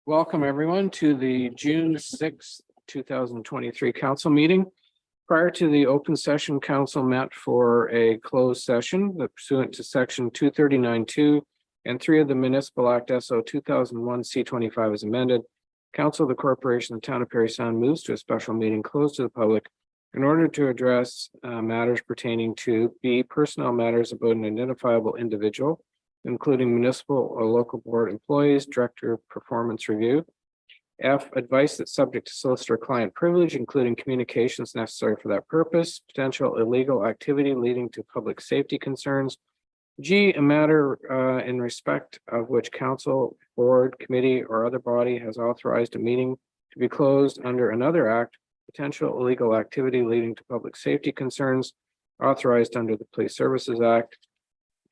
Welcome everyone to the June 6th, 2023 council meeting. Prior to the open session, council met for a closed session pursuant to section 239(2) and 3 of the Municipal Act SO 2001 C25 as amended. Council of the Corporation of the Town of Parry Sound moves to a special meeting closed to the public in order to address matters pertaining to B, personnel matters about an identifiable individual, including municipal or local board employees, director of performance review. F, advice that's subject to solicitor client privilege, including communications necessary for that purpose, potential illegal activity leading to public safety concerns. G, a matter in respect of which council, board, committee, or other body has authorized a meeting to be closed under another act, potential illegal activity leading to public safety concerns authorized under the Police Services Act.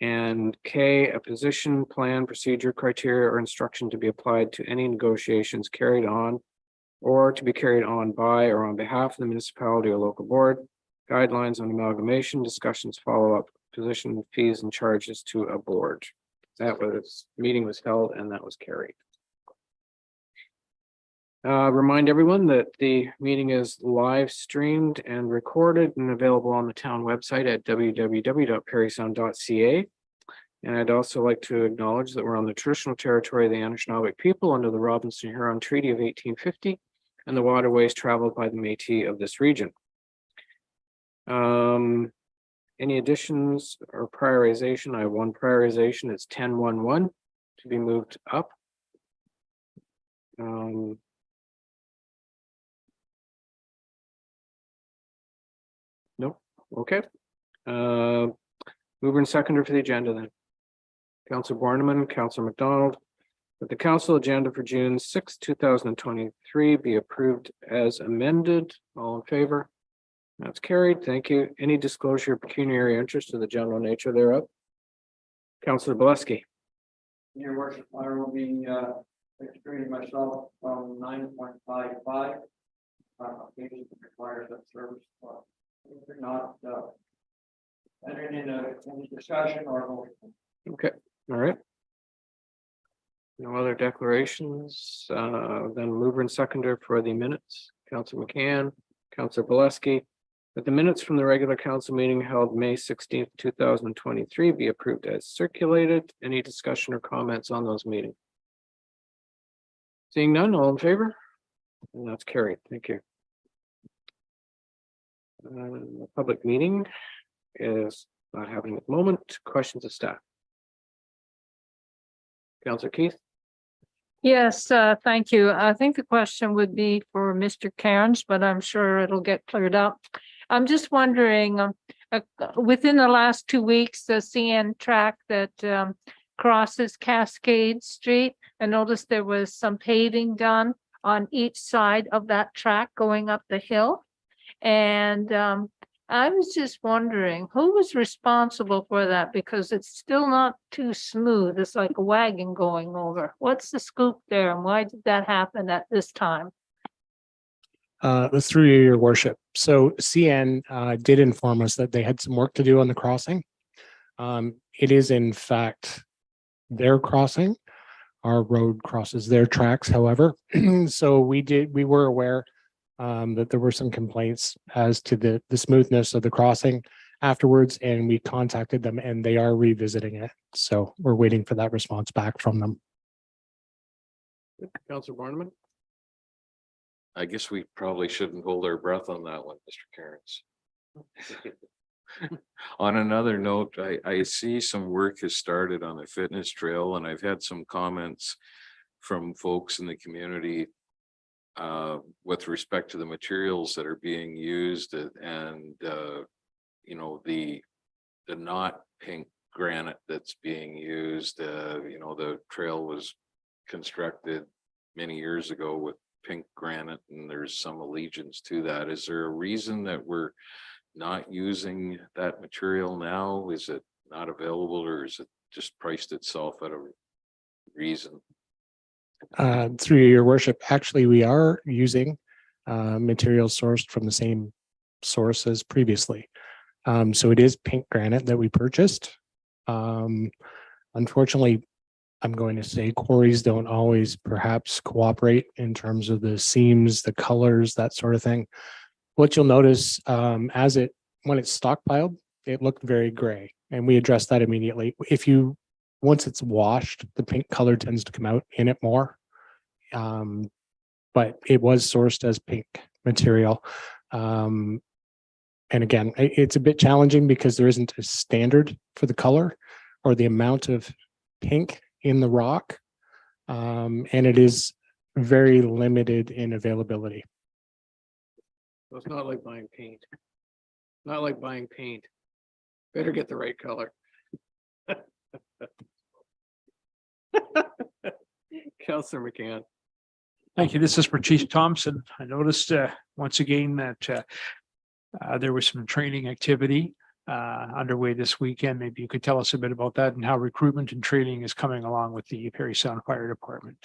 And K, a position, plan, procedure, criteria, or instruction to be applied to any negotiations carried on or to be carried on by or on behalf of the municipality or local board, guidelines on amalgamation, discussions, follow-up, position, fees, and charges to a board. That was, meeting was held and that was carried. Remind everyone that the meeting is live streamed and recorded and available on the town website at www.parrysound.ca. And I'd also like to acknowledge that we're on the traditional territory of the Anishinaabe people under the Robinson-Huron Treaty of 1850 and the waterways traveled by the Métis of this region. Any additions or prioritization? I have one prioritization. It's 10.11 to be moved up. Nope. Okay. Mover and seconder for the agenda then. Councillor Borneman, Councillor McDonald, that the council agenda for June 6, 2023 be approved as amended. All in favor? That's carried. Thank you. Any disclosure of pecuniary interest of the general nature thereof? Councillor Boleski. Your worship, I will be excluding myself from 9.55. Occasions requires that service. We're not entering in any discussion or motion. Okay. All right. No other declarations. Then mover and seconder for the minutes. Councillor McCann, Councillor Boleski, that the minutes from the regular council meeting held May 16th, 2023 be approved as circulated. Any discussion or comments on those meetings? Seeing none, all in favor? And that's carried. Thank you. The public meeting is not happening at the moment. Questions of staff? Councillor Keith. Yes, thank you. I think the question would be for Mr. Cairns, but I'm sure it'll get cleared up. I'm just wondering, within the last 2 weeks, the CN track that crosses Cascade Street, I noticed there was some paving done on each side of that track going up the hill. And I was just wondering who was responsible for that, because it's still not too smooth. It's like a wagon going over. What's the scoop there and why did that happen at this time? Through your worship. So CN did inform us that they had some work to do on the crossing. It is in fact their crossing. Our road crosses their tracks, however. So we were aware that there were some complaints as to the smoothness of the crossing afterwards, and we contacted them and they are revisiting it. So we're waiting for that response back from them. Councillor Borneman. I guess we probably shouldn't hold our breath on that one, Mr. Cairns. On another note, I see some work has started on the fitness trail, and I've had some comments from folks in the community with respect to the materials that are being used and you know, the not pink granite that's being used. You know, the trail was constructed many years ago with pink granite, and there's some allegiance to that. Is there a reason that we're not using that material now? Is it not available, or is it just priced itself at a reason? Through your worship, actually we are using materials sourced from the same source as previously. So it is pink granite that we purchased. Unfortunately, I'm going to say quarries don't always perhaps cooperate in terms of the seams, the colors, that sort of thing. What you'll notice when it's stockpiled, it looked very gray, and we addressed that immediately. Once it's washed, the pink color tends to come out in it more. But it was sourced as pink material. And again, it's a bit challenging because there isn't a standard for the color or the amount of pink in the rock. And it is very limited in availability. So it's not like buying paint. Not like buying paint. Better get the right color. Counselor McCann. Thank you. This is for Chief Thompson. I noticed once again that there was some training activity underway this weekend. Maybe you could tell us a bit about that and how recruitment and training is coming along with the Parry Sound Fire Department.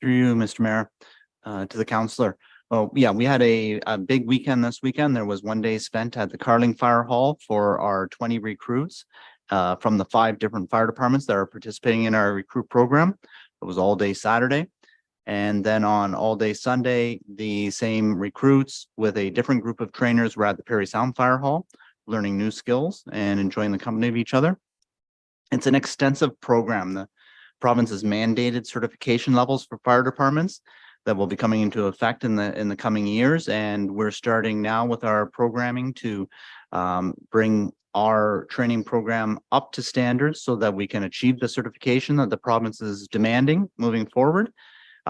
Through you, Mr. Mayor, to the councillor. Well, yeah, we had a big weekend this weekend. There was one day spent at the Carling Fire Hall for our 20 recruits from the 5 different fire departments that are participating in our recruit program. It was all day Saturday. And then on all day Sunday, the same recruits with a different group of trainers were at the Parry Sound Fire Hall, learning new skills and enjoying the company of each other. It's an extensive program. The province has mandated certification levels for fire departments that will be coming into effect in the coming years. And we're starting now with our programming to bring our training program up to standards so that we can achieve the certification that the province is demanding moving forward.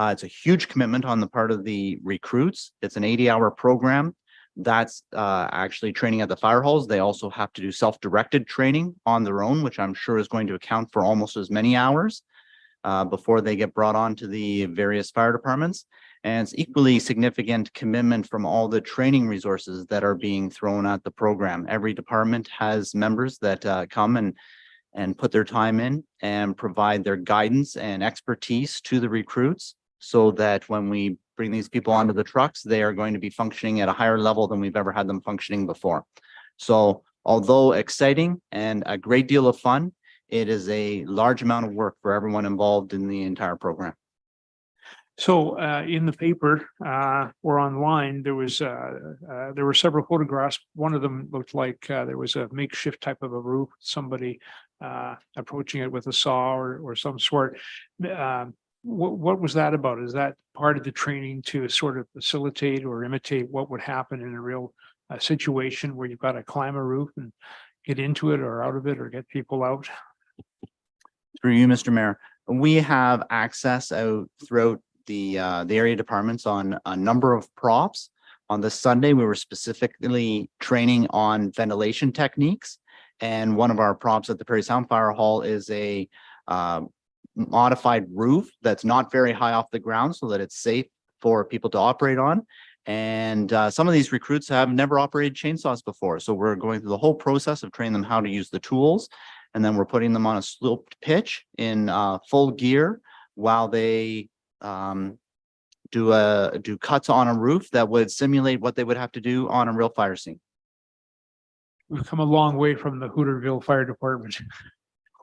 It's a huge commitment on the part of the recruits. It's an 80-hour program. That's actually training at the fire halls. They also have to do self-directed training on their own, which I'm sure is going to account for almost as many hours before they get brought on to the various fire departments. And it's equally significant commitment from all the training resources that are being thrown at the program. Every department has members that come and put their time in and provide their guidance and expertise to the recruits so that when we bring these people onto the trucks, they are going to be functioning at a higher level than we've ever had them functioning before. So although exciting and a great deal of fun, it is a large amount of work for everyone involved in the entire program. So in the paper or online, there were several photographs. One of them looked like there was a makeshift type of a roof, somebody approaching it with a saw or some sort. What was that about? Is that part of the training to sort of facilitate or imitate what would happen in a real situation where you've got to climb a roof and get into it or out of it or get people out? Through you, Mr. Mayor, we have access out throughout the area departments on a number of props. On this Sunday, we were specifically training on ventilation techniques. And one of our props at the Parry Sound Fire Hall is a modified roof that's not very high off the ground so that it's safe for people to operate on. And some of these recruits have never operated chainsaws before. So we're going through the whole process of training them how to use the tools. And then we're putting them on a sloped pitch in full gear while they do cuts on a roof that would simulate what they would have to do on a real fire scene. We've come a long way from the Hooterville Fire Department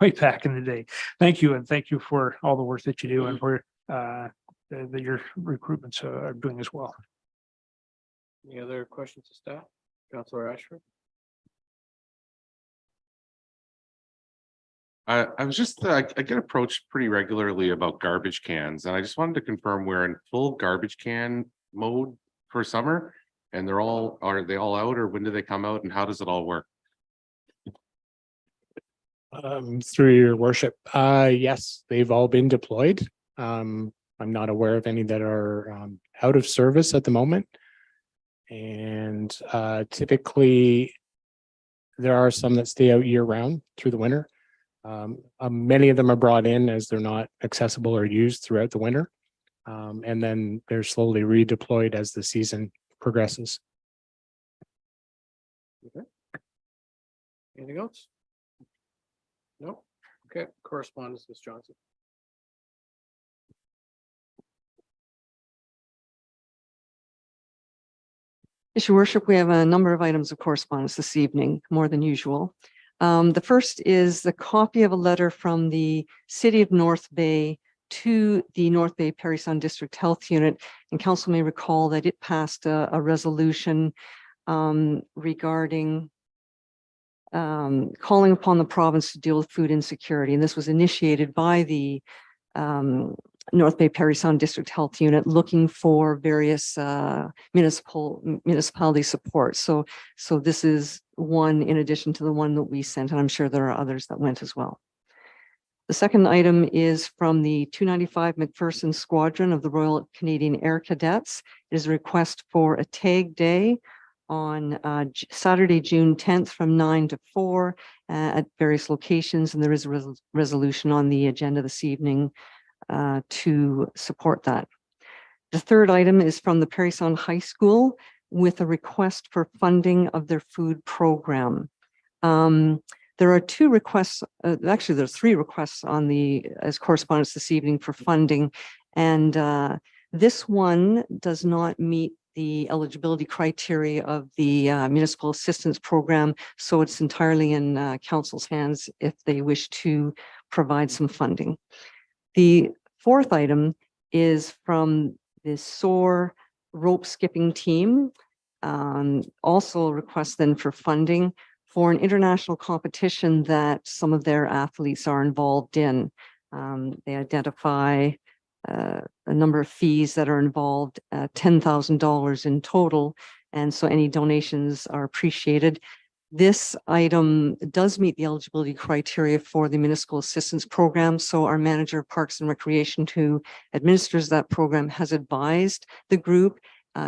way back in the day. Thank you, and thank you for all the work that you do and for that your recruitments are doing as well. Any other questions to staff? Councillor Ashford? I was just, I get approached pretty regularly about garbage cans, and I just wanted to confirm we're in full garbage can mode for summer. And are they all out, or when do they come out, and how does it all work? Through your worship, yes, they've all been deployed. I'm not aware of any that are out of service at the moment. And typically there are some that stay out year round through the winter. Many of them are brought in as they're not accessible or used throughout the winter. And then they're slowly redeployed as the season progresses. Okay. Anything else? No? Okay, correspondence, Ms. Johnson. Yes, Your Worship, we have a number of items of correspondence this evening, more than usual. The first is the copy of a letter from the City of North Bay to the North Bay Parry Sound District Health Unit. And council may recall that it passed a resolution regarding calling upon the province to deal with food insecurity. And this was initiated by the North Bay Parry Sound District Health Unit, looking for various municipality support. So this is one in addition to the one that we sent, and I'm sure there are others that went as well. The second item is from the 295 McPherson Squadron of the Royal Canadian Air Cadets. It is a request for a tag day on Saturday, June 10th from 9 to 4 at various locations. And there is a resolution on the agenda this evening to support that. The third item is from the Parry Sound High School with a request for funding of their food program. There are two requests, actually there's three requests on as correspondence this evening for funding. And this one does not meet the eligibility criteria of the municipal assistance program. So it's entirely in council's hands if they wish to provide some funding. The fourth item is from the SOAR rope skipping team. Also request then for funding for an international competition that some of their athletes are involved in. They identify a number of fees that are involved, $10,000 in total. And so any donations are appreciated. This item does meet the eligibility criteria for the municipal assistance program. So our manager of Parks and Recreation, who administers that program, has advised the group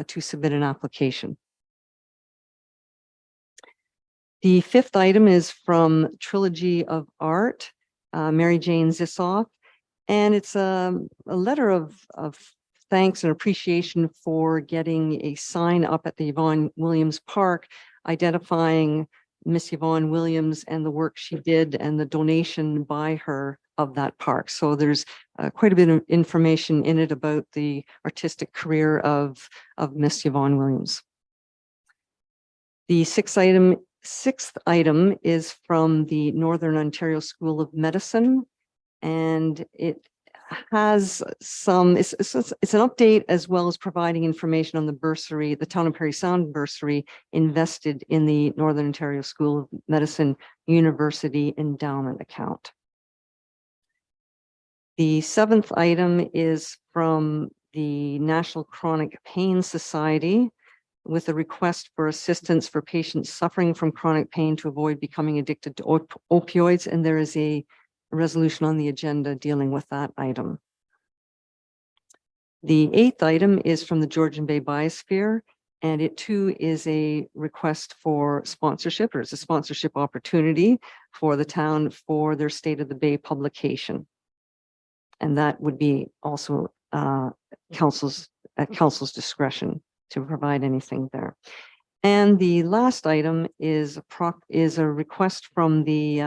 to submit an application. The fifth item is from Trilogy of Art, Mary Jane Zissoff, and it's a letter of thanks and appreciation for getting a sign up at the Yvonne Williams Park, identifying Miss Yvonne Williams and the work she did and the donation by her of that park. So there's quite a bit of information in it about the artistic career of Miss Yvonne Williams. The sixth item is from the Northern Ontario School of Medicine, and it has some, it's an update as well as providing information on the bursary, the Town of Parry Sound bursary invested in the Northern Ontario School of Medicine University Endowment Account. The seventh item is from the National Chronic Pain Society with a request for assistance for patients suffering from chronic pain to avoid becoming addicted to opioids. And there is a resolution on the agenda dealing with that item. The eighth item is from the Georgian Bay Biosphere, and it too is a request for sponsorship, or it's a sponsorship opportunity for the town for their State of the Bay publication. And that would be also at council's discretion to provide anything there. And the last item is a request from the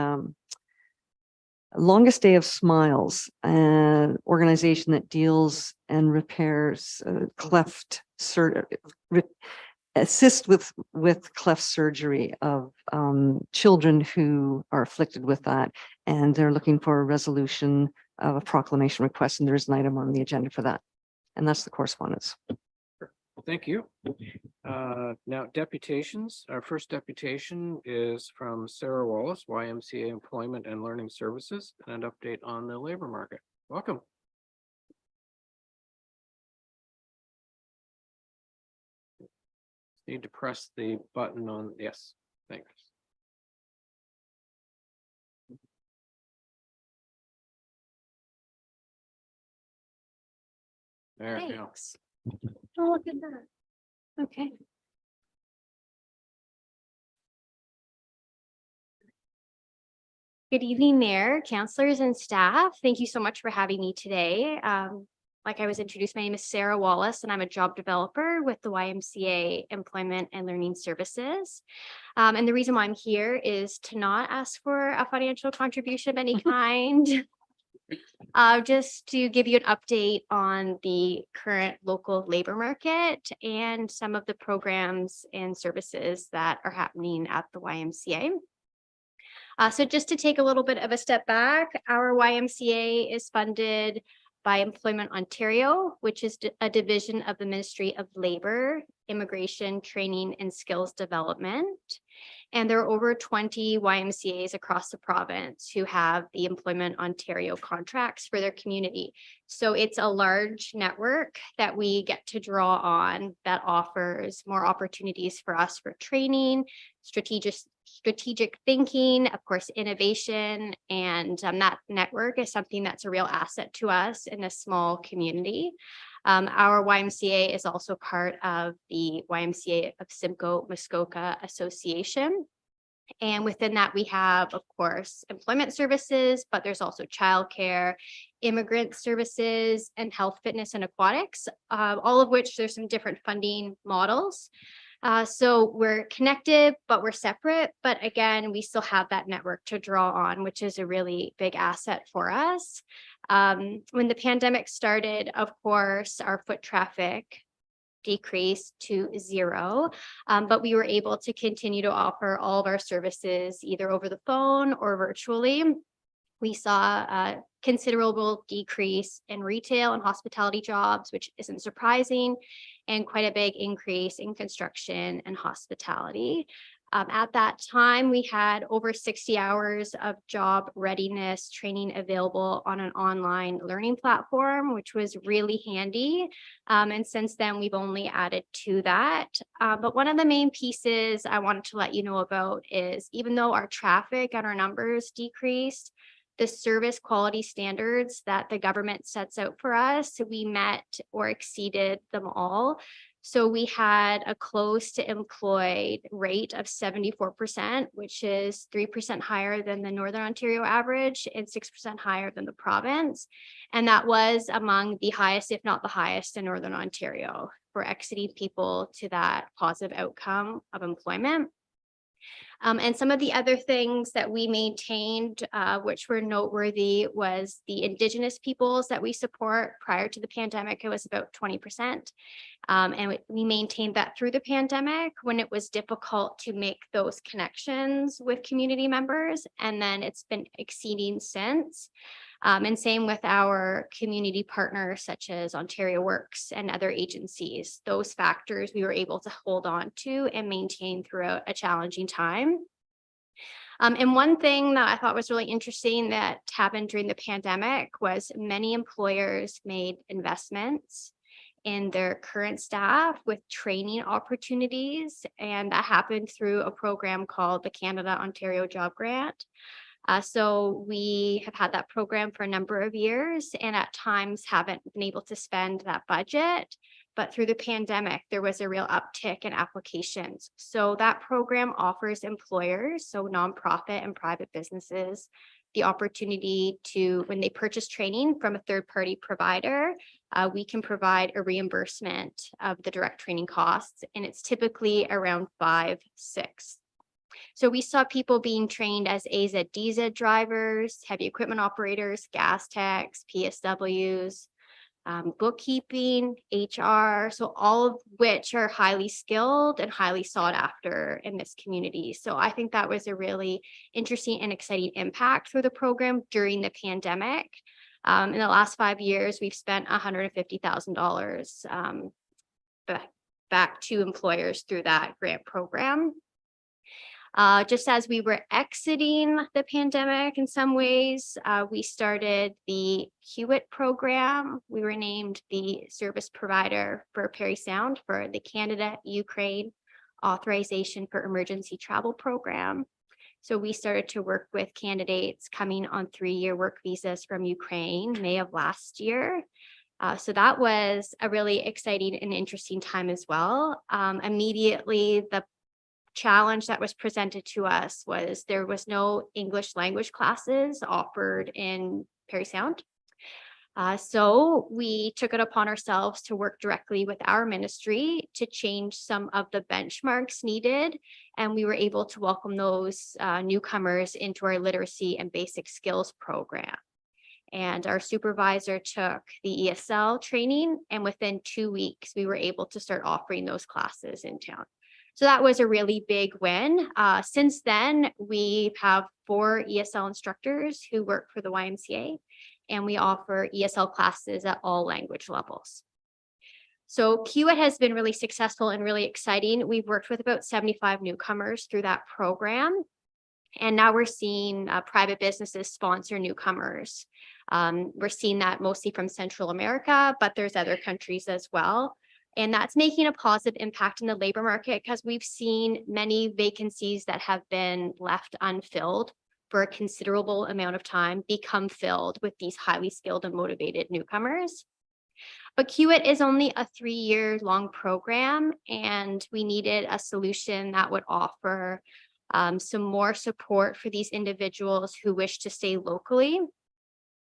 Longest Day of Smiles, an organization that deals and repairs assist with cleft surgery of children who are afflicted with that. And they're looking for a resolution of a proclamation request, and there's an item on the agenda for that. And that's the correspondence. Thank you. Now deputations. Our first deputation is from Sarah Wallace, YMCA Employment and Learning Services, and an update on the labor market. Welcome. Need to press the button on, yes, thanks. There we go. Thanks. Oh, look at that. Okay. Good evening, Mayor, councillors, and staff. Thank you so much for having me today. Like I was introduced, my name is Sarah Wallace, and I'm a job developer with the YMCA Employment and Learning Services. And the reason why I'm here is to not ask for a financial contribution of any kind. Just to give you an update on the current local labor market and some of the programs and services that are happening at the YMCA. So just to take a little bit of a step back, our YMCA is funded by Employment Ontario, which is a division of the Ministry of Labor, Immigration, Training and Skills Development. And there are over 20 YMCAs across the province who have the Employment Ontario contracts for their community. So it's a large network that we get to draw on that offers more opportunities for us for training, strategic thinking, of course, innovation. And that network is something that's a real asset to us in a small community. Our YMCA is also part of the YMCA of Simcoe Muskoka Association. And within that, we have, of course, employment services, but there's also childcare, immigrant services, and health, fitness, and aquatics, all of which there's some different funding models. So we're connected, but we're separate. But again, we still have that network to draw on, which is a really big asset for us. When the pandemic started, of course, our foot traffic decreased to 0, but we were able to continue to offer all of our services either over the phone or virtually. We saw a considerable decrease in retail and hospitality jobs, which isn't surprising, and quite a big increase in construction and hospitality. At that time, we had over 60 hours of job readiness training available on an online learning platform, which was really handy. And since then, we've only added to that. But one of the main pieces I wanted to let you know about is even though our traffic and our numbers decreased, the service quality standards that the government sets out for us, we met or exceeded them all. So we had a close to employed rate of 74%, which is 3% higher than the Northern Ontario average and 6% higher than the province. And that was among the highest, if not the highest, in Northern Ontario for exiting people to that positive outcome of employment. And some of the other things that we maintained, which were noteworthy, was the Indigenous peoples that we support. Prior to the pandemic, it was about 20%. And we maintained that through the pandemic when it was difficult to make those connections with community members. And then it's been exceeding since. And same with our community partners such as Ontario Works and other agencies. Those factors we were able to hold on to and maintain throughout a challenging time. And one thing that I thought was really interesting that happened during the pandemic was many employers made investments in their current staff with training opportunities. And that happened through a program called the Canada Ontario Job Grant. So we have had that program for a number of years and at times haven't been able to spend that budget. But through the pandemic, there was a real uptick in applications. So that program offers employers, so nonprofit and private businesses, the opportunity to, when they purchase training from a third-party provider, we can provide a reimbursement of the direct training costs, and it's typically around 5-6. So we saw people being trained as AZ, DZ drivers, heavy equipment operators, gas techs, PSWs, bookkeeping, HR, so all of which are highly skilled and highly sought after in this community. So I think that was a really interesting and exciting impact for the program during the pandemic. In the last 5 years, we've spent $150,000 back to employers through that grant program. Just as we were exiting the pandemic in some ways, we started the Hewitt program. We were named the service provider for Parry Sound for the Canada-Ukraine Authorization for Emergency Travel Program. So we started to work with candidates coming on 3-year work visas from Ukraine, May of last year. So that was a really exciting and interesting time as well. Immediately, the challenge that was presented to us was there was no English language classes offered in Parry Sound. So we took it upon ourselves to work directly with our ministry to change some of the benchmarks needed. And we were able to welcome those newcomers into our literacy and basic skills program. And our supervisor took the ESL training, and within 2 weeks, we were able to start offering those classes in town. So that was a really big win. Since then, we have 4 ESL instructors who work for the YMCA, and we offer ESL classes at all language levels. So QIT has been really successful and really exciting. We've worked with about 75 newcomers through that program. And now we're seeing private businesses sponsor newcomers. We're seeing that mostly from Central America, but there's other countries as well. And that's making a positive impact in the labor market because we've seen many vacancies that have been left unfilled for a considerable amount of time become filled with these highly skilled and motivated newcomers. But QIT is only a 3-year-long program, and we needed a solution that would offer some more support for these individuals who wish to stay locally.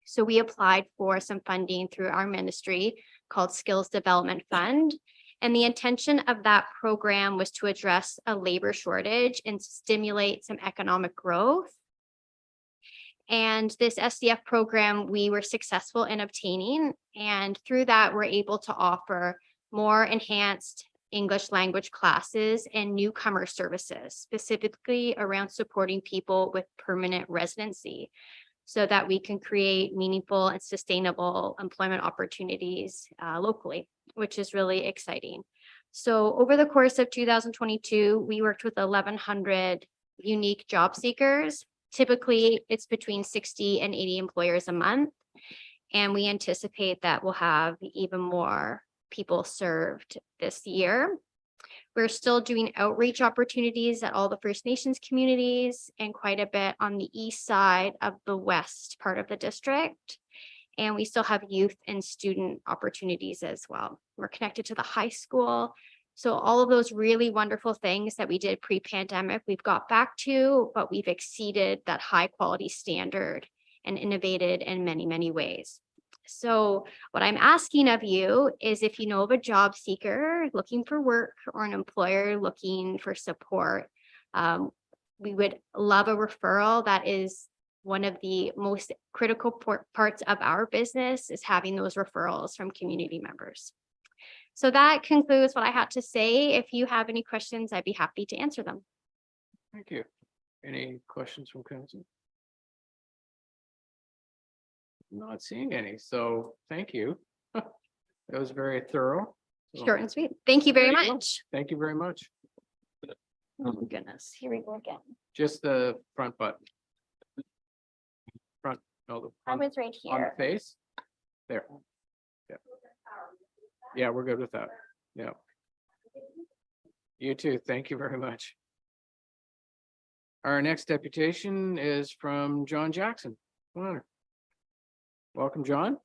So we applied for some funding through our ministry called Skills Development Fund. And the intention of that program was to address a labor shortage and stimulate some economic growth. And this SDF program, we were successful in obtaining. And through that, we're able to offer more enhanced English language classes and newcomer services, specifically around supporting people with permanent residency, so that we can create meaningful and sustainable employment opportunities locally, which is really exciting. So over the course of 2022, we worked with 1,100 unique job seekers. Typically, it's between 60 and 80 employers a month. And we anticipate that we'll have even more people served this year. We're still doing outreach opportunities at all the First Nations communities and quite a bit on the east side of the west part of the district. And we still have youth and student opportunities as well. We're connected to the high school. So all of those really wonderful things that we did pre-pandemic, we've got back to, but we've exceeded that high quality standard and innovated in many, many ways. So what I'm asking of you is if you know of a job seeker looking for work or an employer looking for support, we would love a referral. That is one of the most critical parts of our business, is having those referrals from community members. So that concludes what I had to say. If you have any questions, I'd be happy to answer them. Thank you. Any questions from council? Not seeing any, so thank you. That was very thorough. So, Short and sweet. Thank you very There you go. much. thank you very much. Oh my goodness, here we go again. Just the front button. Front, no, I on was right the here. face. There. Yeah. Yeah, we're good with that. Yeah. You too. Thank you very much. Our next deputation is from John Jackson. Come on. Welcome, John.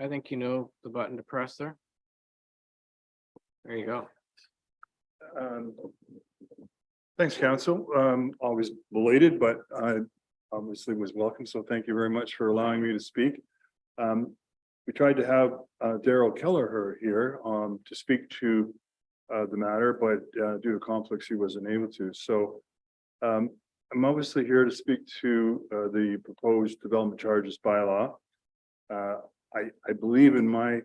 I think you know the button to press there. There you go. Thanks, council. Always belated, but I obviously was welcome. So thank you very much for allowing me to speak. We tried to have Daryl Kelleher here to speak to the matter, but due to conflicts, he wasn't able to. So I'm obviously here to speak to the proposed development charges bylaw. I believe in my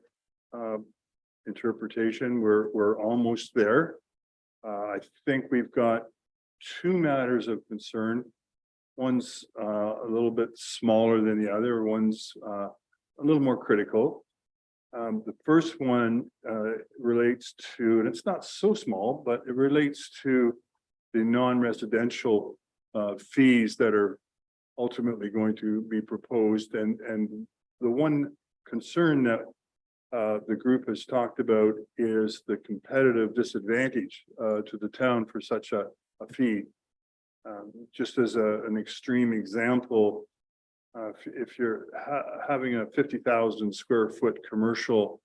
interpretation, we're almost there. I think we've got 2 matters of concern. One's a little bit smaller than the other. One's a little more critical. The first one relates to, and it's not so small, but it relates to the non-residential fees that are ultimately going to be proposed. And the one concern that the group has talked about is the competitive disadvantage to the town for such a fee. Just as an extreme example, if you're having a 50,000 square foot commercial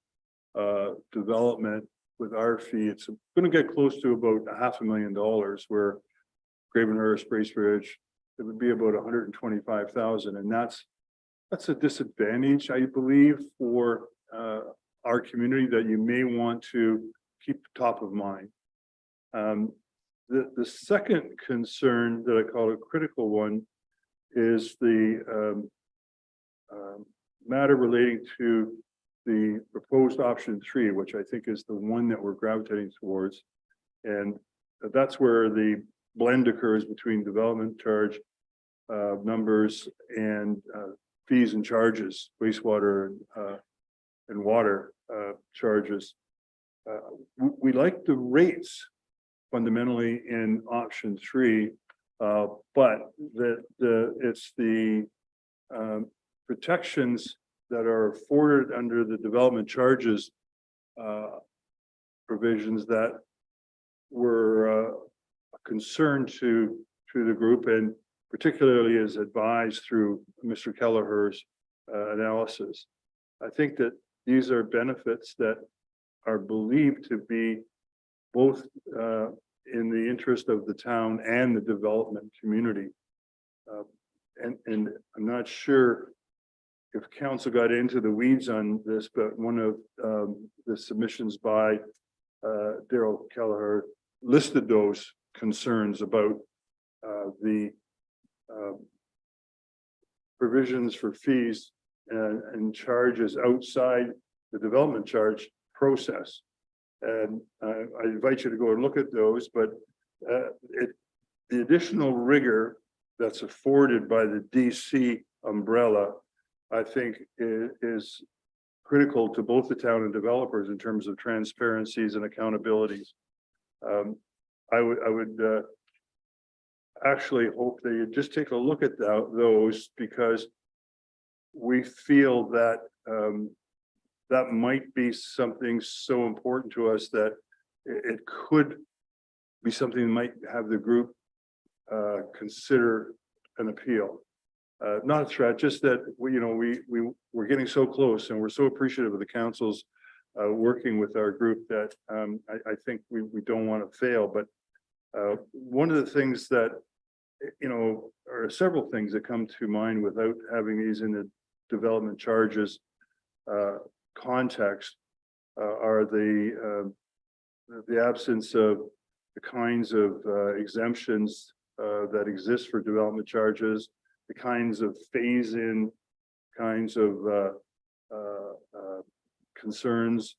development with our fee, it's going to get close to about $500,000, where Gravenhurst, Bracebridge, it would be about 125,000, and that's a disadvantage, I believe, for our community that you may want to keep top of mind. The second concern that I call a critical one is the matter relating to the proposed option 3, which I think is the one that we're gravitating towards. And that's where the blend occurs between development charge numbers and fees and charges, wastewater and water charges. We like the rates fundamentally in option 3, but it's the protections that are afforded under the development charges provisions that were a concern to the group, and particularly as advised through Mr. Kelleher's analysis. I think that these are benefits that are believed to be both in the interest of the town and the development community. And I'm not sure if council got into the weeds on this, but one of the submissions by Daryl Kelleher listed those concerns about the provisions for fees and charges outside the development charge process. And I invite you to go and look at those, but the additional rigor that's afforded by the DC umbrella, I think is critical to both the town and developers in terms of transparencies and accountabilities. I would actually hope that you just take a look at those, because we feel that that might be something so important to us that it could be something that might have the group consider an appeal. Not a threat, just that we're getting so close, and we're so appreciative of the council's working with our group that I think we don't want to fail. But one of the things that, or several things that come to mind without having these in the development charges context are the absence of the kinds of exemptions that exist for development charges, the kinds of phase-in kinds of concerns,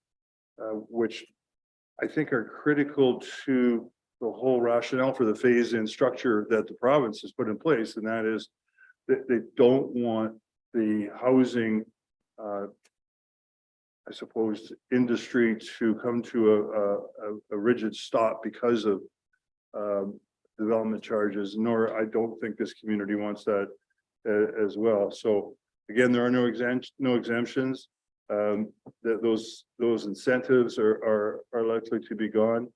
which I think are critical to the whole rationale for the phase-in structure that the province has put in place, and that is that they don't want the housing, I suppose, industry to come to a rigid stop because of development charges, nor I don't think this community wants that as well. So again, there are no exemptions. That those incentives are likely to be gone.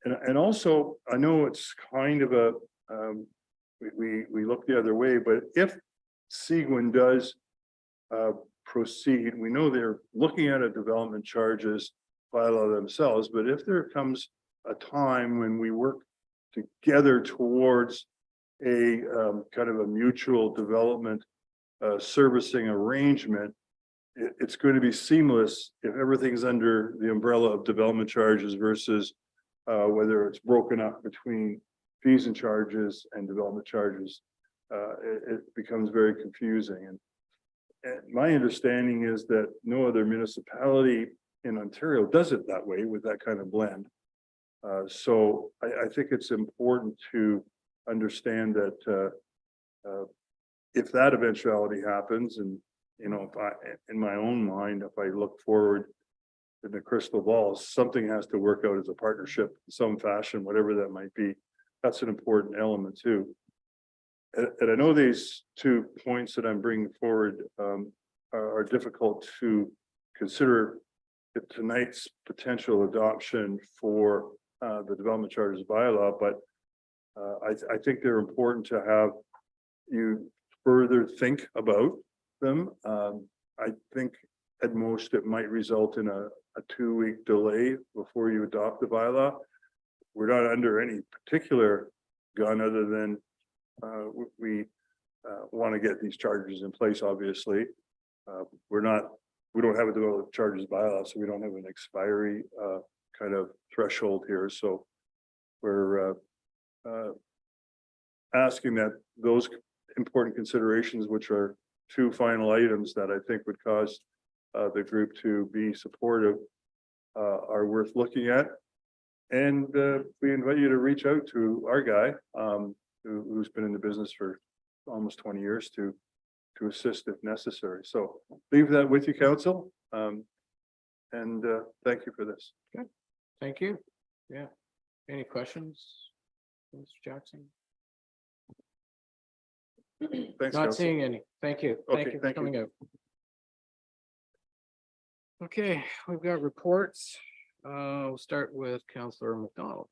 And also, I know it's kind of a we look the other way, but if Seguin does proceed, we know they're looking at a development charges bylaw themselves, but if there comes a time when we work together towards a kind of a mutual development servicing arrangement, it's going to be seamless if everything's under the umbrella of development charges versus whether it's broken up between fees and charges and development charges. It becomes very confusing. And my understanding is that no other municipality in Ontario does it that way with that kind of blend. So I think it's important to understand that if that eventuality happens, and if I, in my own mind, if I look forward in the crystal ball, something has to work out as a partnership in some fashion, whatever that might be. That's an important element too. And I know these 2 points that I'm bringing forward are difficult to consider tonight's potential adoption for the development charges bylaw, but I think they're important to have you further think about them. I think at most it might result in a 2-week delay before you adopt the bylaw. We're not under any particular gun other than we want to get these charges in place. Obviously, we don't have a development charges bylaw, so we don't have an expiry kind of threshold here. So we're asking that those important considerations, which are 2 final items that I think would cause the group to be supportive are worth looking at. And we invite you to reach out to our guy, who's been in the business for almost 20 years to assist if necessary. So leave that with you, council. And thank you for this. Thank you. Yeah. Any questions? Mr. Jackson? Thanks, Not council. seeing any. Thank you. Thank Okay, you for thank you. coming out. Okay, we've got reports. We'll start with Councillor McDonald.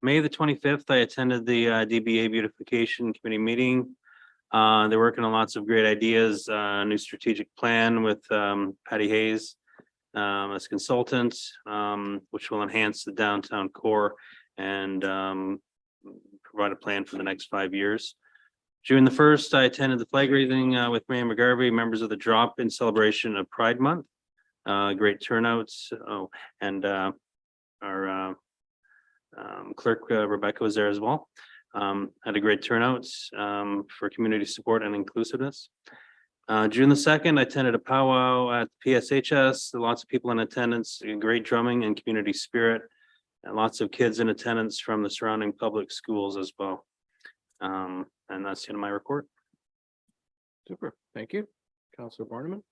May the 25th, I attended the DBA Beautification Committee meeting. They're working on lots of great ideas, new strategic plan with Patty Hayes as consultant, which will enhance the downtown core and provide a plan for the next 5 years. June the 1st, I attended the flag raising with Mayor McGarvey, members of the Drop in celebration of Pride Month. Great turnouts. Oh, and our clerk Rebecca was there as well. Had a great turnout for community support and inclusiveness. June the 2nd, I attended a powwow at PSHS. Lots of people in attendance, great drumming and community spirit, and lots of kids in attendance from the surrounding public schools as well. And that's the end of my report. Super. Thank you. Councillor Borneman.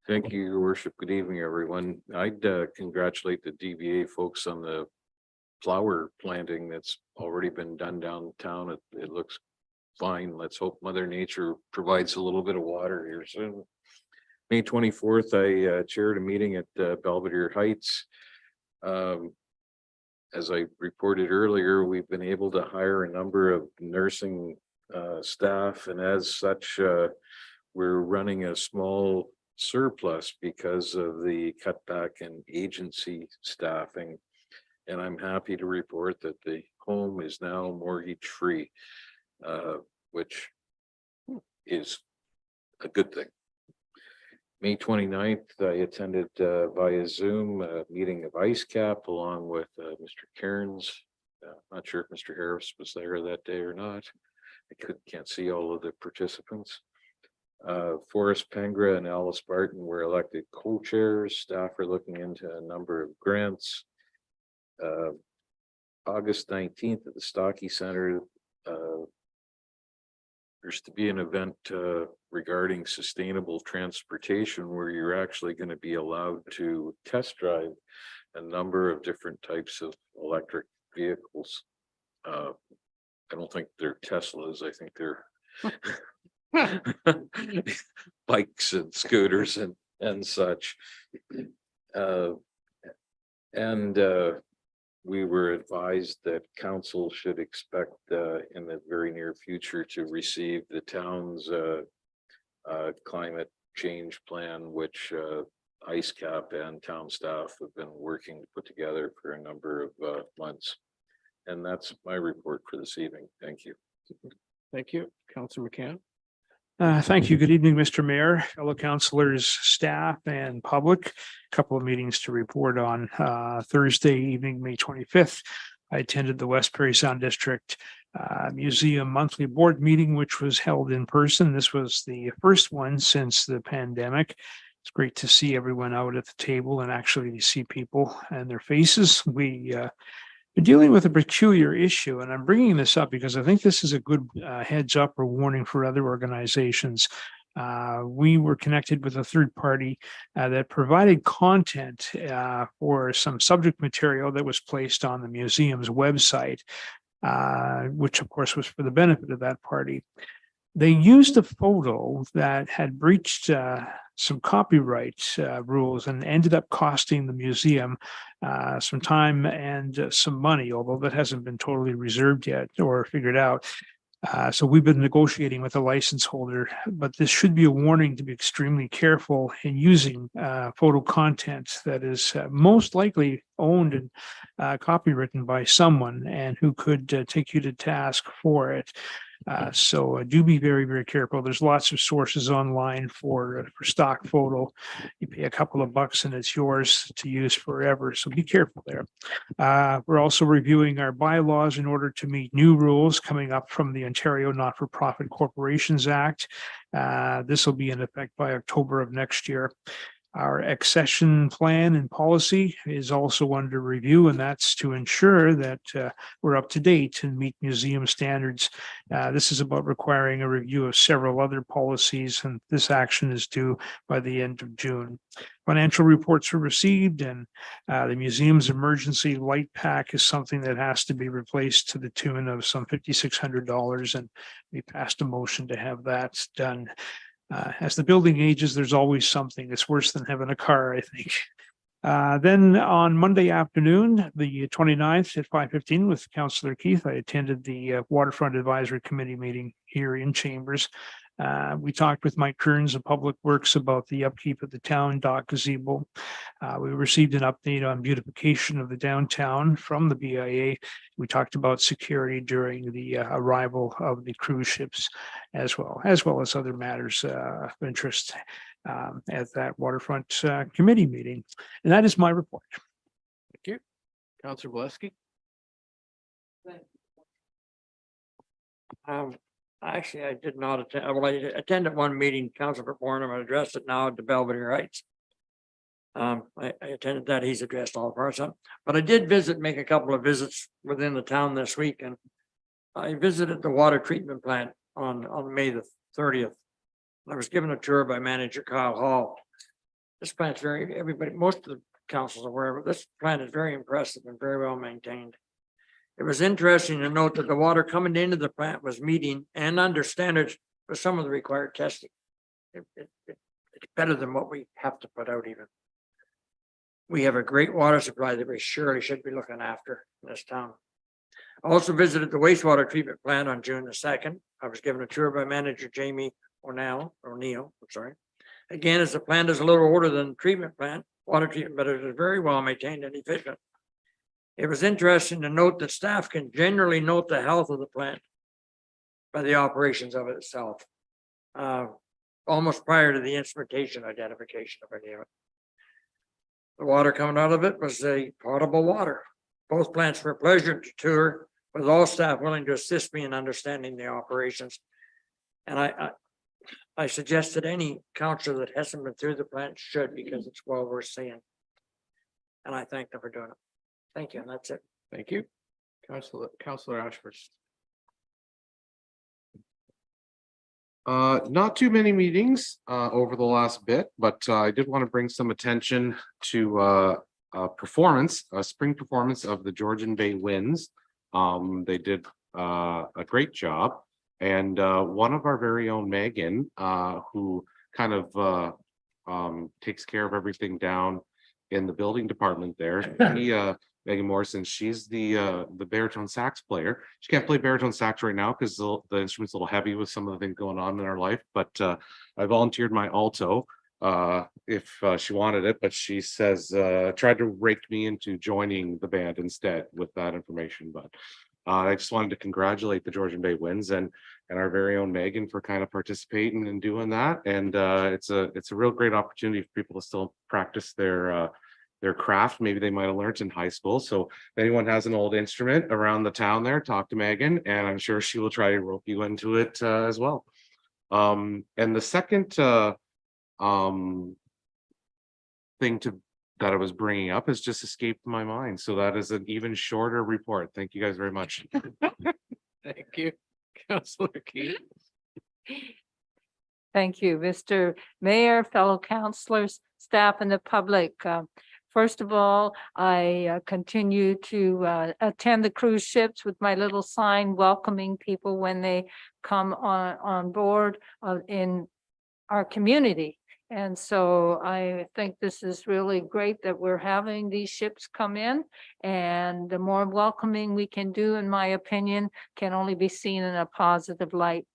Thank you, Your Worship. Good evening, everyone. I'd congratulate the DBA folks on the flower planting that's already been done downtown. It looks fine. Let's hope Mother Nature provides a little bit of water here soon. May 24th, I chaired a meeting at Belvedere Heights. As I reported earlier, we've been able to hire a number of nursing staff, and as such, we're running a small surplus because of the cutback in agency staffing. And I'm happy to report that the home is now mortgage free, which is a good thing. May 29th, I attended via Zoom a meeting of IceCap along with Mr. Cairns. Not sure if Mr. Harris was there that day or not. I can't see all of the participants. Forrest Pengra and Alice Barton were elected co-chairs. Staff are looking into a number of grants. August 19th at the Stocky Center, there's to be an event regarding sustainable transportation where you're actually going to be allowed to test drive a number of different types of electric vehicles. I don't think they're Teslas. I think they're bikes and scooters and such. We were advised that council should expect in the very near future to receive the town's climate change plan, which IceCap and town staff have been working to put together for a number of months. And that's my report for this evening. Thank you. Thank you. Councillor McCann. Thank you. Good evening, Mr. Mayor, fellow councilors, staff and public. A couple of meetings to report on. Thursday evening, May 25th, I attended the West Parry Sound District Museum monthly board meeting, which was held in person. This was the first one since the pandemic. It's great to see everyone out at the table and actually see people and their faces. We're dealing with a peculiar issue, and I'm bringing this up because I think this is a good heads up or warning for other organizations. We were connected with a third party that provided content for some subject material that was placed on the museum's website, which of course was for the benefit of that party. They used a photo that had breached some copyright rules and ended up costing the museum some time and some money, although that hasn't been totally reserved yet or figured out. So we've been negotiating with the license holder, but this should be a warning to be extremely careful in using photo content that is most likely owned and copywritten by someone and who could take you to task for it. So do be very, very careful. There's lots of sources online for stock photo. You pay a couple of bucks and it's yours to use forever. So be careful there. We're also reviewing our bylaws in order to meet new rules coming up from the Ontario Not-for-Profit Corporations Act. This will be in effect by October of next year. Our accession plan and policy is also under review, and that's to ensure that we're up to date and meet museum standards. This is about requiring a review of several other policies, and this action is due by the end of June. Financial reports were received, and the museum's emergency light pack is something that has to be replaced to the tune of some $5,600, and we passed a motion to have that done. As the building ages, there's always something. It's worse than having a car, I think. Then on Monday afternoon, the 29th at 5:15 with Councillor Keith, I attended the Waterfront Advisory Committee meeting here in Chambers. We talked with Mike Kearns of Public Works about the upkeep of the town dock gazebo. We received an update on beautification of the downtown from the BIA. We talked about security during the arrival of the cruise ships as well as other matters of interest at that Waterfront Committee meeting. And that is my report. Thank you. Councillor Valesky. Actually, I did not attend, well, I attended one meeting, Councilor Bornham addressed it now at the Belvedere Heights. I attended that, he's addressed all of ours, but I did make a couple of visits within the town this week, and I visited the water treatment plant on May the 30th. I was given a tour by manager Kyle Hall. This plant's most of the councils are aware of it. This plant is very impressive and very well maintained. It was interesting to note that the water coming into the plant was meeting and under standards for some of the required testing. It's better than what we have to put out even. We have a great water supply that we surely should be looking after in this town. I also visited the wastewater treatment plant on June the 2nd. I was given a tour by manager Jamie O'Neill, I'm sorry. Again, as the plant is a little older than the treatment plant, water treatment, but it is very well maintained and efficient. It was interesting to note that staff can generally note the health of the plant by the operations of it itself, almost prior to the instrumentation identification of any of it. The water coming out of it was a potable water. Both plants were a pleasure to tour, with all staff willing to assist me in understanding the operations. And I suggest that any councillor that hasn't been through the plant should, because it's well worth seeing. And I thank them for doing it. Thank you, and that's it. Thank you. Councillor Ashford. Not too many meetings over the last bit, but I did want to bring some attention to a spring performance of the Georgian Bay Winds. They did a great job, and one of our very own Megan, who kind of takes care of everything down in the building department there. Megan Morrison, she's the baritone sax player. She can't play baritone sax right now because the instrument's a little heavy with some of the things going on in her life, but I volunteered my alto if she wanted it, but she says tried to rake me into joining the band instead with that information. But I just wanted to congratulate the Georgian Bay Winds and our very own Megan for kind of participating and doing that. And it's a real great opportunity for people to still practice their craft. Maybe they might have learned in high school. So if anyone has an old instrument around the town there, talk to Megan, and I'm sure she will try to rope you into it as well. And the second thing that I was bringing up has just escaped my mind. So that is an even shorter report. Thank you guys very much. Thank you. Councillor Keith. Thank you, Mr. Mayor, fellow councillors, staff, and the public. First of all, I continue to attend the cruise ships with my little sign welcoming people when they come on board in our community. And so I think this is really great that we're having these ships come in, and the more welcoming we can do, in my opinion, can only be seen in a positive light.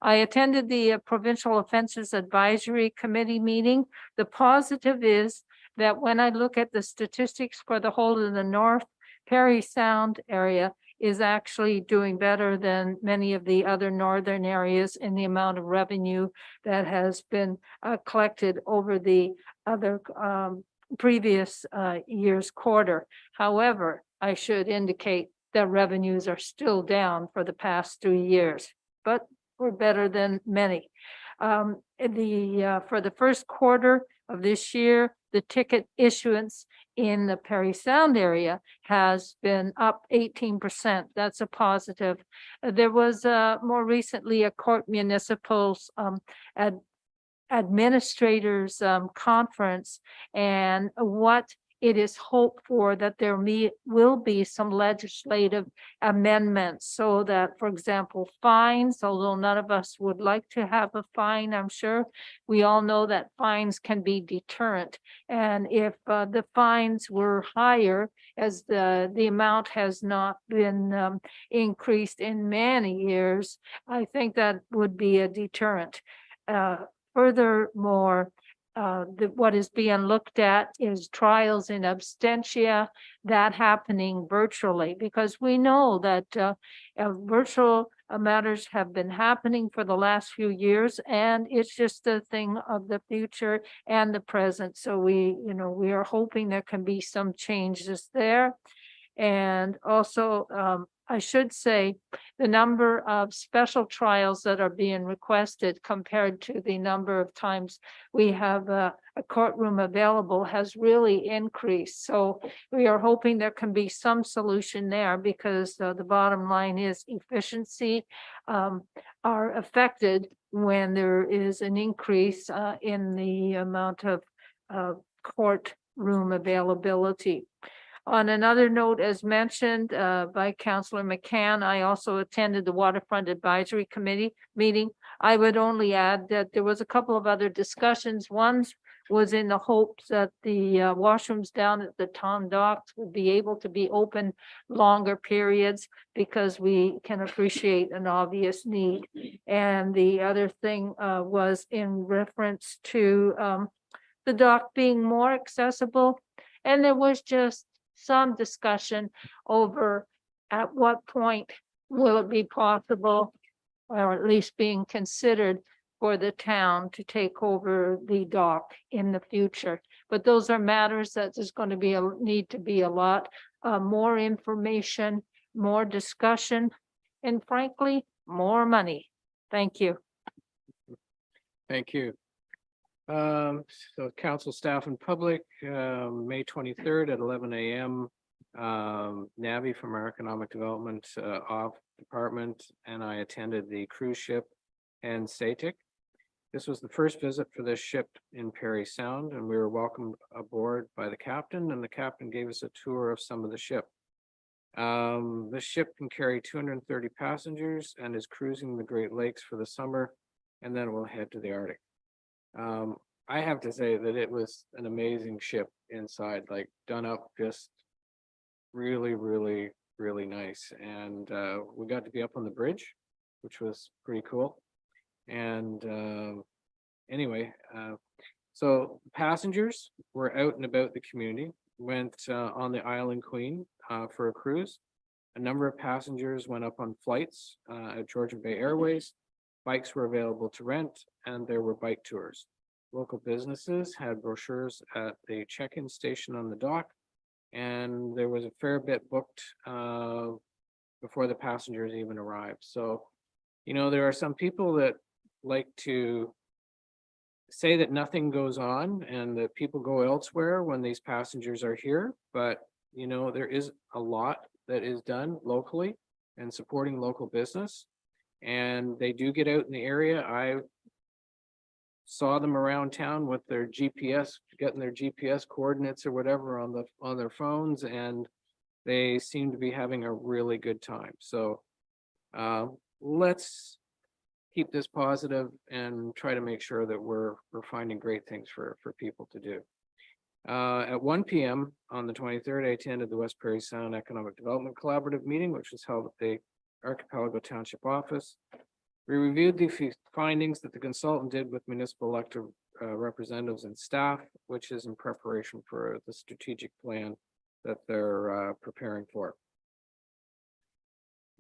I attended the Provincial Offenses Advisory Committee meeting. The positive is that when I look at the statistics for the whole of the North Parry Sound area, is actually doing better than many of the other northern areas in the amount of revenue that has been collected over the other previous year's quarter. However, I should indicate that revenues are still down for the past 3 years, but we're better than many. For the first quarter of this year, the ticket issuance in the Parry Sound area has been up 18%. That's a positive. There was more recently a court municipals administrators conference, and what it is hoped for that there will be some legislative amendments so that, for example, fines, although none of us would like to have a fine, I'm sure we all know that fines can be deterrent. And if the fines were higher, as the amount has not been increased in many years, I think that would be a deterrent. Furthermore, what is being looked at is trials in absentia, that happening virtually, because we know that virtual matters have been happening for the last few years, and it's just a thing of the future and the present. So we are hoping there can be some changes there. And also, I should say, the number of special trials that are being requested compared to the number of times we have a courtroom available has really increased. So we are hoping there can be some solution there, because the bottom line is efficiency are affected when there is an increase in the amount of courtroom availability. On another note, as mentioned by Councillor McCann, I also attended the Waterfront Advisory Committee meeting. I would only add that there was a couple of other discussions. One was in the hopes that the washrooms down at the town docks would be able to be open longer periods, because we can appreciate an obvious need. And the other thing was in reference to the dock being more accessible. And there was just some discussion over at what point will it be possible, or at least being considered, for the town to take over the dock in the future. But those are matters that there's going to be need to be a lot more information, more discussion, and frankly, more money. Thank you. Thank you. So council, staff and public, May 23rd at 11 a.m. Navi from our economic development off department, and I attended the cruise ship and SATIC. This was the first visit for this ship in Parry Sound, and we were welcomed aboard by the captain, and the captain gave us a tour of some of the ship. This ship can carry 230 passengers and is cruising the Great Lakes for the summer, and then we'll head to the Arctic. I have to say that it was an amazing ship inside, like done up just really, really, really nice. And we got to be up on the bridge, which was pretty cool. And anyway, so passengers were out and about the community, went on the Island Queen for a cruise. A number of passengers went up on flights at Georgian Bay Airways. Bikes were available to rent, and there were bike tours. Local businesses had brochures at the check-in station on the dock, and there was a fair bit booked before the passengers even arrived. So, there are some people that like to say that nothing goes on and that people go elsewhere when these passengers are here, but there is a lot that is done locally and supporting local business, and they do get out in the area. I saw them around town with their GPS, getting their GPS coordinates or whatever on their phones, and they seem to be having a really good time. So let's keep this positive and try to make sure that we're finding great things for people to do. At 1 p.m. on the 23rd, I attended the West Parry Sound Economic Development Collaborative meeting, which was held at the Archipelago Township office. We reviewed the findings that the consultant did with municipal elected representatives and staff, which is in preparation for the strategic plan that they're preparing for.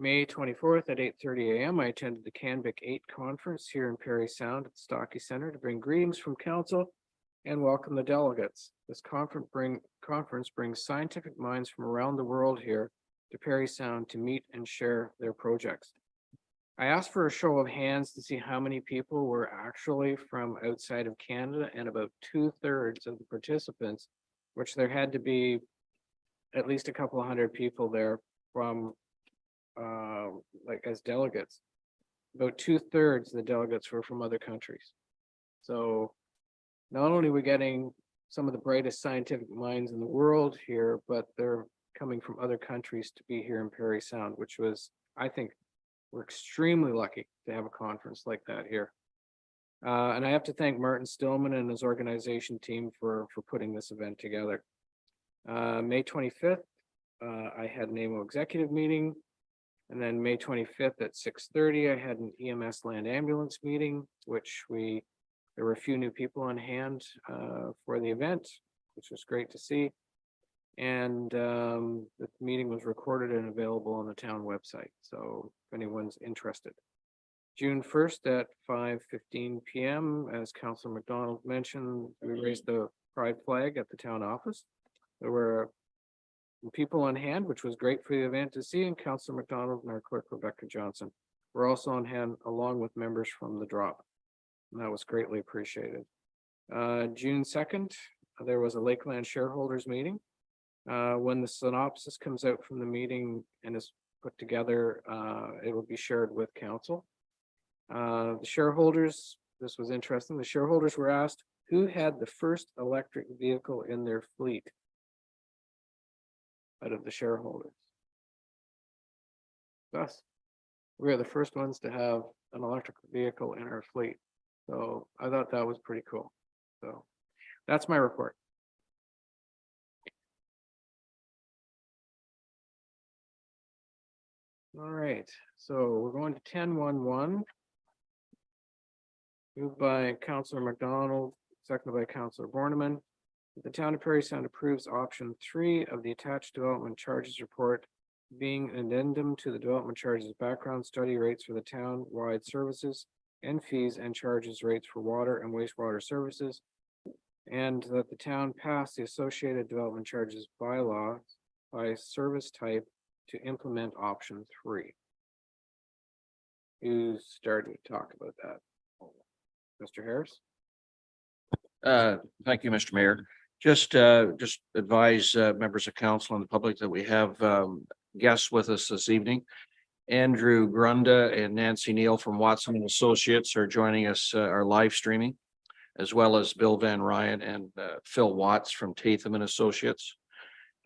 May 24th at 8:30 a.m. I attended the Canvic 8 conference here in Parry Sound at the Stocky Center to bring greetings from council and welcome the delegates. This conference brings scientific minds from around the world here to Parry Sound to meet and share their projects. I asked for a show of hands to see how many people were actually from outside of Canada, and about 2/3 of the participants, which there had to be at least a couple of hundred people there from like as delegates. About 2/3 of the delegates were from other countries. So not only are we getting some of the brightest scientific minds in the world here, but they're coming from other countries to be here in Parry Sound, which was, I think, we're extremely lucky to have a conference like that here. And I have to thank Martin Stillman and his organization team for putting this event together. May 25th, I had an AMO executive meeting. And then May 25th at 6:30, I had an EMS land ambulance meeting, which there were a few new people on hand for the event, which was great to see. And the meeting was recorded and available on the town website. So if anyone's interested. June 1st at 5:15 p.m., as Councillor McDonald mentioned, we raised the pride flag at the town office. There were people on hand, which was great for the event to see, and Councillor McDonald and our clerk Rebecca Johnson were also on hand, along with members from the drop. And that was greatly appreciated. June 2nd, there was a Lakeland shareholders meeting. When the synopsis comes out from the meeting and is put together, it will be shared with council. The shareholders, this was interesting. The shareholders were asked who had the first electric vehicle in their fleet out of the shareholders. Thus, we are the first ones to have an electric vehicle in our fleet. So I thought that was pretty cool. So that's my report. All right, so we're going to 10.11. Moved by Councillor McDonald, seconded by Councillor Borneman. The town of Parry Sound approves option 3 of the attached development charges report, being an addendum to the development charges background study rates for the town-wide services and fees and charges rates for water and wastewater services, and that the town pass the associated development charges bylaw by service type to implement option 3. Who's starting to talk about that? Mr. Harris? Thank you, Mr. Mayor. Just advise members of council and the public that we have guests with us this evening. Andrew Grunda and Nancy Neal from Watson and Associates are joining us, are live streaming, as well as Bill Van Ryan and Phil Watts from Tatham and Associates.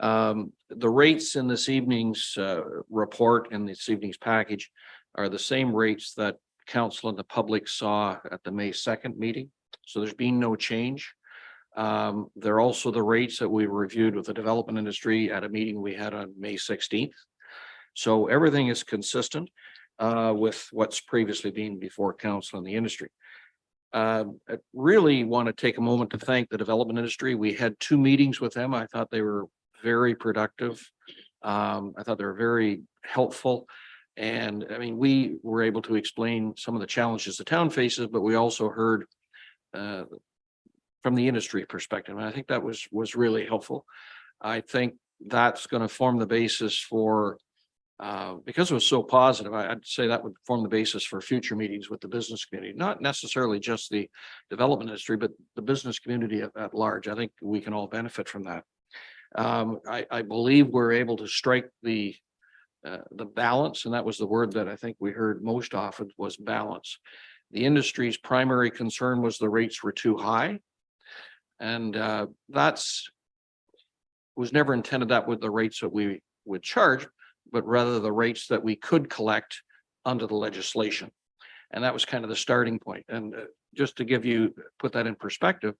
The rates in this evening's report and this evening's package are the same rates that council and the public saw at the May 2nd meeting. So there's been no change. They're also the rates that we reviewed with the development industry at a meeting we had on May 16th. So everything is consistent with what's previously been before council and the industry. I really want to take a moment to thank the development industry. We had 2 meetings with them. I thought they were very productive. I thought they were very helpful. And I mean, we were able to explain some of the challenges the town faces, but we also heard from the industry perspective. And I think that was really helpful. I think that's going to form the basis for, because it was so positive, I'd say that would form the basis for future meetings with the business community, not necessarily just the development industry, but the business community at large. I think we can all benefit from that. I believe we're able to strike the balance, and that was the word that I think we heard most often, was balance. The industry's primary concern was the rates were too high. And was never intended that with the rates that we would charge, but rather the rates that we could collect under the legislation. And that was kind of the starting point. And just to put that in perspective,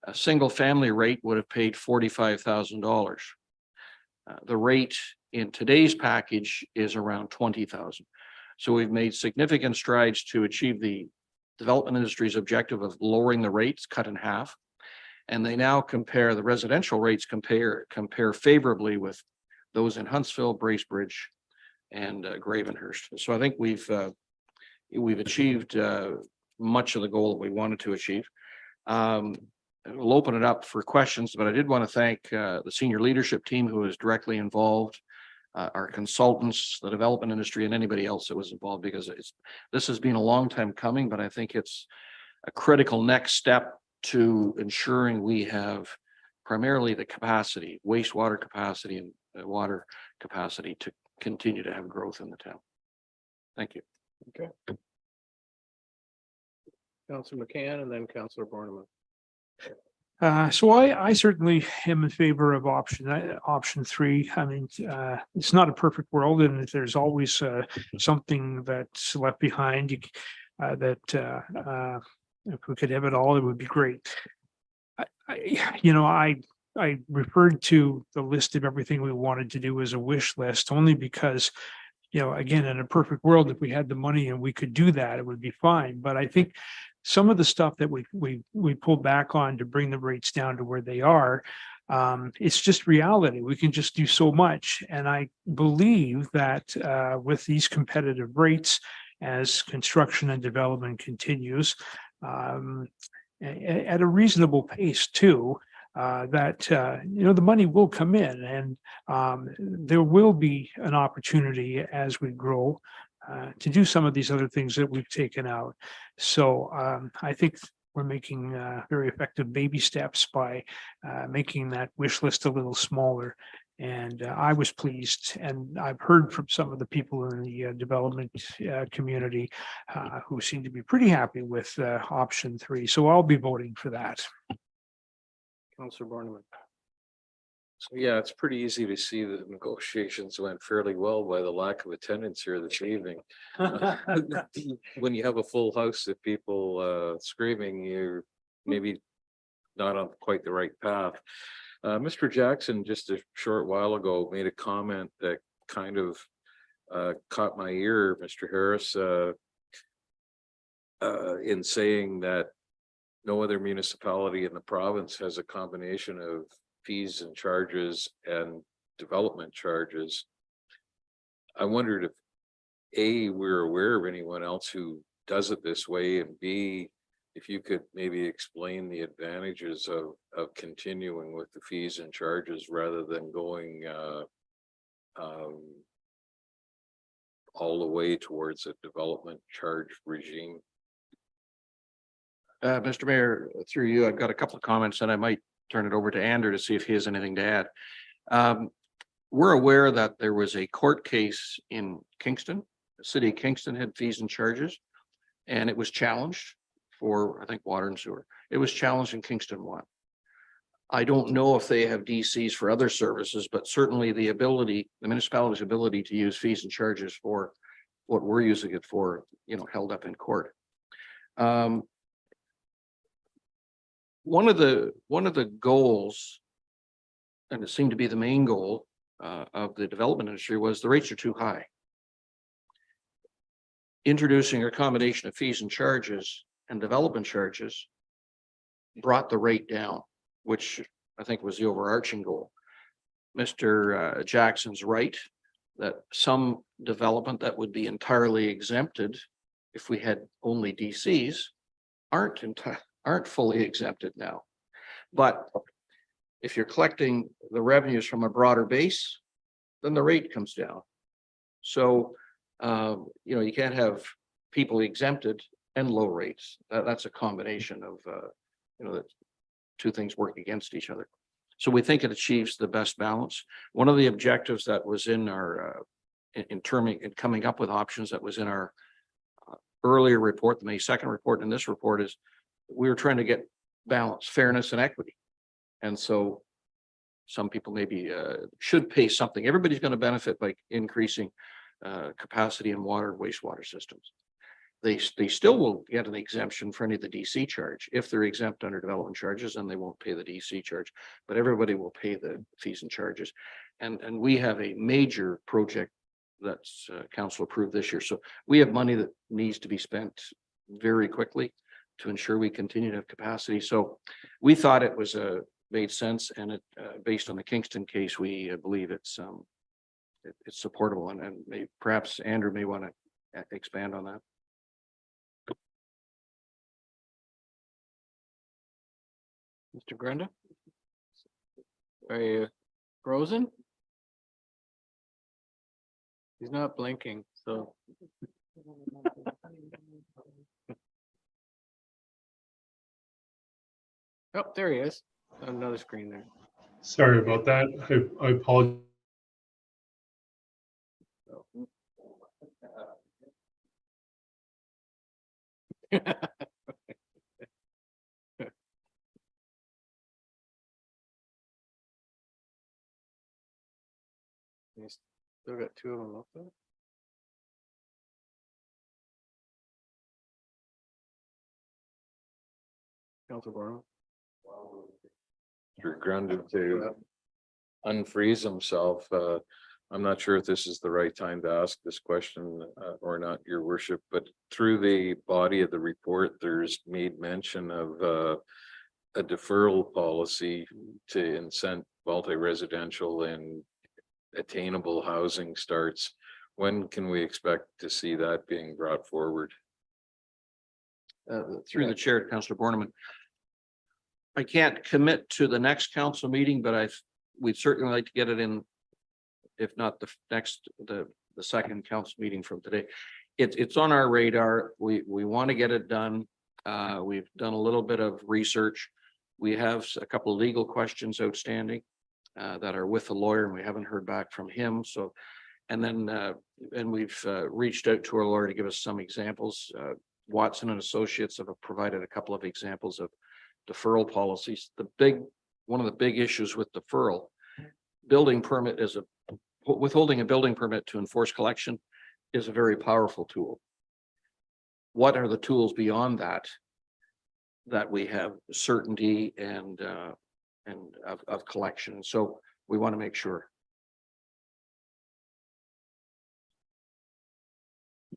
a single family rate would have paid $45,000. The rate in today's package is around $20,000. So we've made significant strides to achieve the development industry's objective of lowering the rates, cut in half. And they now compare, the residential rates compare favorably with those in Huntsville, Bracebridge, and Gravenhurst. So I think we've achieved much of the goal that we wanted to achieve. We'll open it up for questions, but I did want to thank the senior leadership team who was directly involved, our consultants, the development industry, and anybody else that was involved, because this has been a long time coming, but I think it's a critical next step to ensuring we have primarily the capacity, wastewater capacity and water capacity to continue to have growth in the town. Thank you. Councillor McCann and then Councillor Borneman. So I certainly am in favor of option 3. I mean, it's not a perfect world, and there's always something that's left behind. If we could have it all, it would be great. I referred to the list of everything we wanted to do as a wish list only because, again, in a perfect world, if we had the money and we could do that, it would be fine. But I think some of the stuff that we pulled back on to bring the rates down to where they are, it's just reality. We can just do so much. And I believe that with these competitive rates, as construction and development continues, at a reasonable pace too, that the money will come in, and there will be an opportunity as we grow to do some of these other things that we've taken out. So I think we're making very effective baby steps by making that wish list a little smaller. And I was pleased, and I've heard from some of the people in the development community who seem to be pretty happy with option 3. So I'll be voting for that. Councillor Borneman. So yeah, it's pretty easy to see that negotiations went fairly well by the lack of attendance here this evening. When you have a full house of people screaming, you're maybe not on quite the right path. Mr. Jackson, just a short while ago, made a comment that kind of caught my ear, Mr. Harris, in saying that no other municipality in the province has a combination of fees and charges and development charges. I wondered if A, we're aware of anyone else who does it this way, and B, if you could maybe explain the advantages of continuing with the fees and charges rather than going all the way towards a development charge regime. Mr. Mayor, through you, I've got a couple of comments, and I might turn it over to Andrew to see if he has anything to add. We're aware that there was a court case in Kingston. The city of Kingston had fees and charges, and it was challenged for, I think, water and sewer. It was challenged in Kingston 1. I don't know if they have DCs for other services, but certainly the municipality's ability to use fees and charges for what we're using it for, held up in court. One of the goals, and it seemed to be the main goal of the development industry, was the rates are too high. Introducing a combination of fees and charges and development charges brought the rate down, which I think was the overarching goal. Mr. Jackson's right that some development that would be entirely exempted if we had only DCs aren't fully exempted now. But if you're collecting the revenues from a broader base, then the rate comes down. So, you can't have people exempted and low rates. That's a combination of, the two things work against each other. So we think it achieves the best balance. One of the objectives that was in our, in coming up with options that was in our earlier report, the May 2nd report, and this report, is we were trying to get balance, fairness, and equity. And so some people maybe should pay something. Everybody's going to benefit by increasing capacity in water and wastewater systems. They still will get an exemption for any of the DC charge. If they're exempt under development charges, then they won't pay the DC charge, but everybody will pay the fees and charges. And we have a major project that's council approved this year. So we have money that needs to be spent very quickly to ensure we continue to have capacity. So we thought it was made sense, and it based on the Kingston case, we believe it's it's supportable and perhaps Andrew may want to expand on that. Mr. Grenda? Are you frozen? He's not blinking, so. Oh, there he is. Another screen there. Sorry about that. I apologize. You still got two of them up there? Council Barlow. Mr. Grundy to unfreeze himself. I'm not sure if this is the right time to ask this question or not, your worship, but through the body of the report, there's made mention of a deferral policy to incent multi-residential and attainable housing starts. When can we expect to see that being brought forward? Through the chair, Councillor Borneman. I can't commit to the next council meeting, but we'd certainly like to get it in, if not the next, the second council meeting from today. It's on our radar. We want to get it done. We've done a little bit of research. We have a couple of legal questions outstanding that are with the lawyer, and we haven't heard back from him. So, and then we've reached out to our lawyer to give us some examples. Watson and Associates have provided a couple of examples of deferral policies. One of the big issues with deferral, building permit is withholding a building permit to enforce collection is a very powerful tool. What are the tools beyond that we have certainty and of collection? So we want to make sure.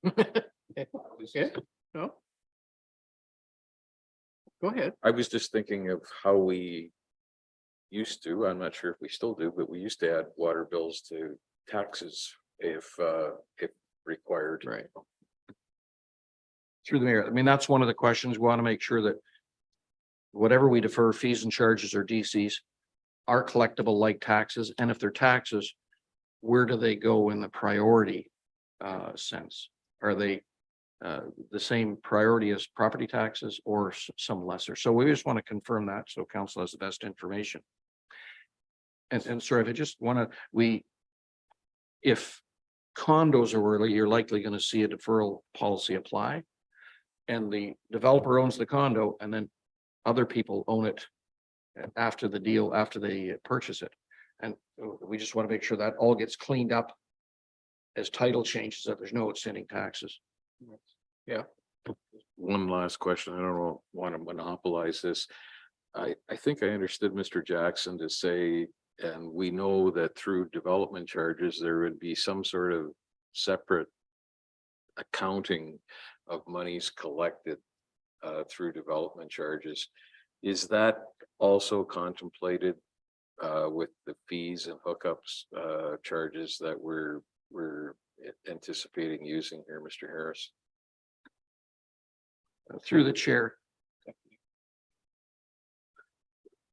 Okay, no. Go ahead. I was just thinking of how we used to, I'm not sure if we still do, but we used to add water bills to taxes if required. Right. Through the mayor. I mean, that's one of the questions. We want to make sure that whatever we defer, fees and charges or DCs, are collectible like taxes. And if they're taxes, where do they go in the priority sense? Are they the same priority as property taxes or some lesser? So we just want to confirm that so council has the best information. And sorry, if I just want to, if condos are early, you're likely going to see a deferral policy apply. And the developer owns the condo and then other people own it after the deal, after they purchase it. And we just want to make sure that all gets cleaned up as title changes, that there's no outstanding taxes. Yeah. One last question. I don't want to monopolize this. I think I understood Mr. Jackson to say, and we know that through development charges, there would be some sort of separate accounting of monies collected through development charges. Is that also contemplated with the fees and hookups charges that we're anticipating using here, Mr. Harris? Through the chair.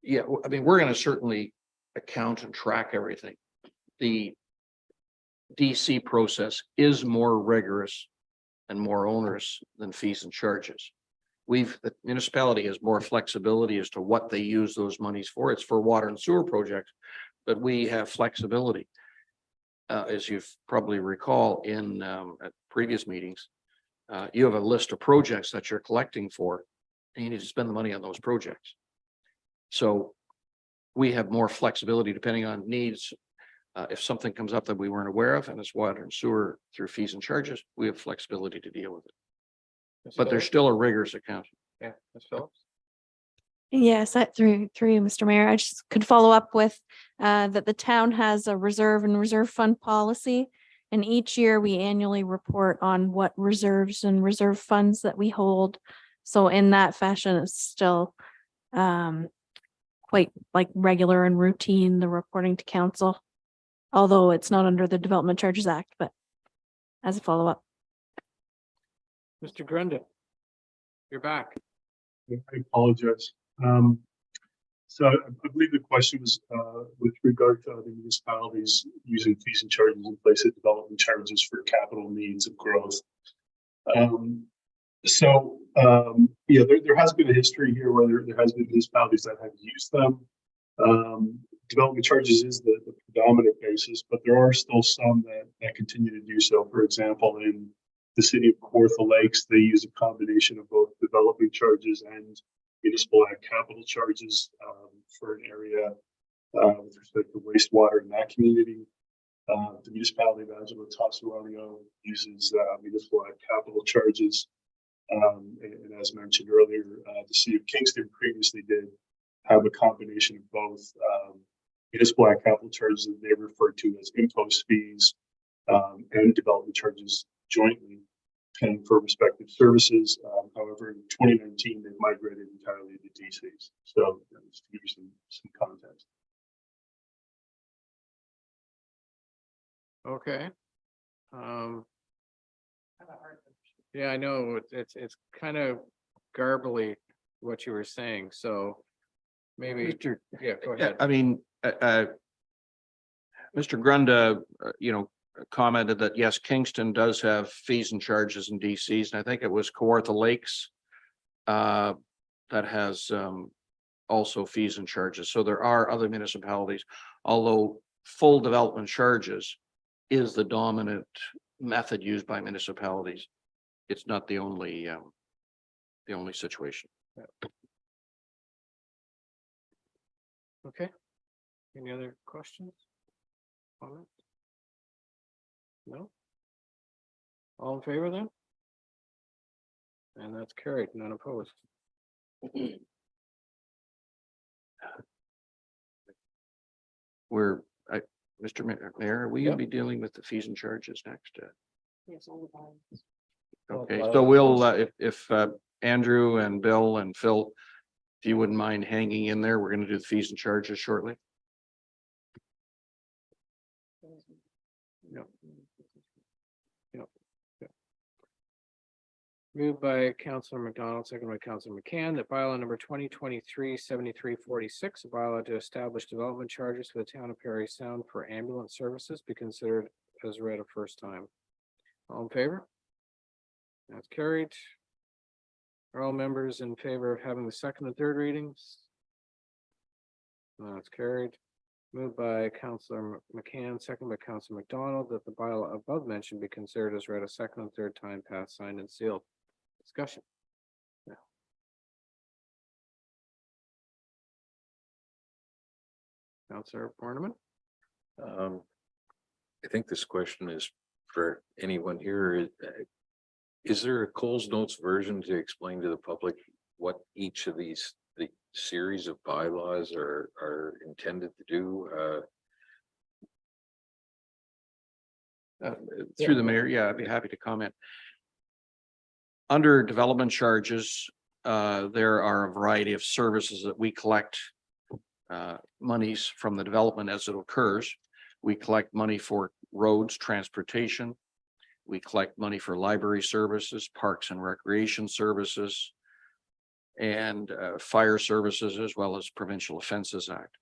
Yeah, I mean, we're going to certainly account and track everything. The DC process is more rigorous and more onerous than fees and charges. The municipality has more flexibility as to what they use those monies for. It's for water and sewer projects, but we have flexibility. As you've probably recall in at previous meetings, you have a list of projects that you're collecting for, and you need to spend the money on those projects. So we have more flexibility depending on needs. If something comes up that we weren't aware of and it's water and sewer through fees and charges, we have flexibility to deal with it. But there's still a rigorous account. Yeah, Ms. Phillips. Yes, through you, Mr. Mayor, I just could follow up with that the town has a reserve and reserve fund policy. And each year we annually report on what reserves and reserve funds that we hold. So in that fashion, it's still quite like regular and routine, the reporting to council. although it's not under the Development Charges Act, but as a follow-up. Mr. Grunda. You're back. I apologize. So I believe the question was with regard to other municipalities using fees and charges in place of development charges for capital needs of growth. Yeah, there has been a history here where there has been municipalities that have used them. Development charges is the predominant basis, but there are still some that continue to do so. For example, in the city of Kawartha Lakes, they use a combination of both development charges and municipal ag capital charges for an area with respect to wastewater in that community. The municipality of Angelo Tassuanio uses municipal ag capital charges. And as mentioned earlier, the city of Kingston previously did have a combination of both municipal ag capital charges that they refer to as impost fees and development charges jointly, paying for respective services. However, in 2019, they migrated entirely to DCs. So just to give you some context. Okay. Yeah, I know it's kind of garbly what you were saying, so maybe, yeah, go ahead. I mean, Mr. Grunda, commented that yes, Kingston does have fees and charges in DCs, and I think it was Kawartha Lakes that has also fees and charges. So there are other municipalities, although full development charges is the dominant method used by municipalities. It's not the only situation. Okay. Any other questions? Comments? No? All in favor then? And that's carried, none opposed. Mr. Mayor, will you Yep. be dealing with the fees and charges next? Yes, all the bonds. Okay, so we'll, if Andrew and Bill and Phil, if you wouldn't mind hanging in there, we're going to do the fees and charges shortly. Yep. Moved by Councillor McDonald, second by Councillor McCann, that bylaw number 2023-7346, a bylaw to establish development charges for the town of Parry Sound for ambulance services be considered as read a first time. All in favor? That's carried. Are all members in favor of having the second and third readings? That's carried. Moved by Councillor McCann, second by Councillor McDonald, that the bylaw above mentioned be considered as read a second and third time, passed, signed, and sealed. Discussion. Yeah. Councillor Borneman. I think this question is for anyone here. Is there a Coles Notes version to explain to the public what each of the series of bylaws are intended to do? Through the mayor, yeah, I'd be happy to comment. Under development charges, there are a variety of services that we collect monies from the development as it occurs. We collect money for roads, transportation. We collect money for library services, parks and recreation services, and fire services, as well as Provincial Offences Act.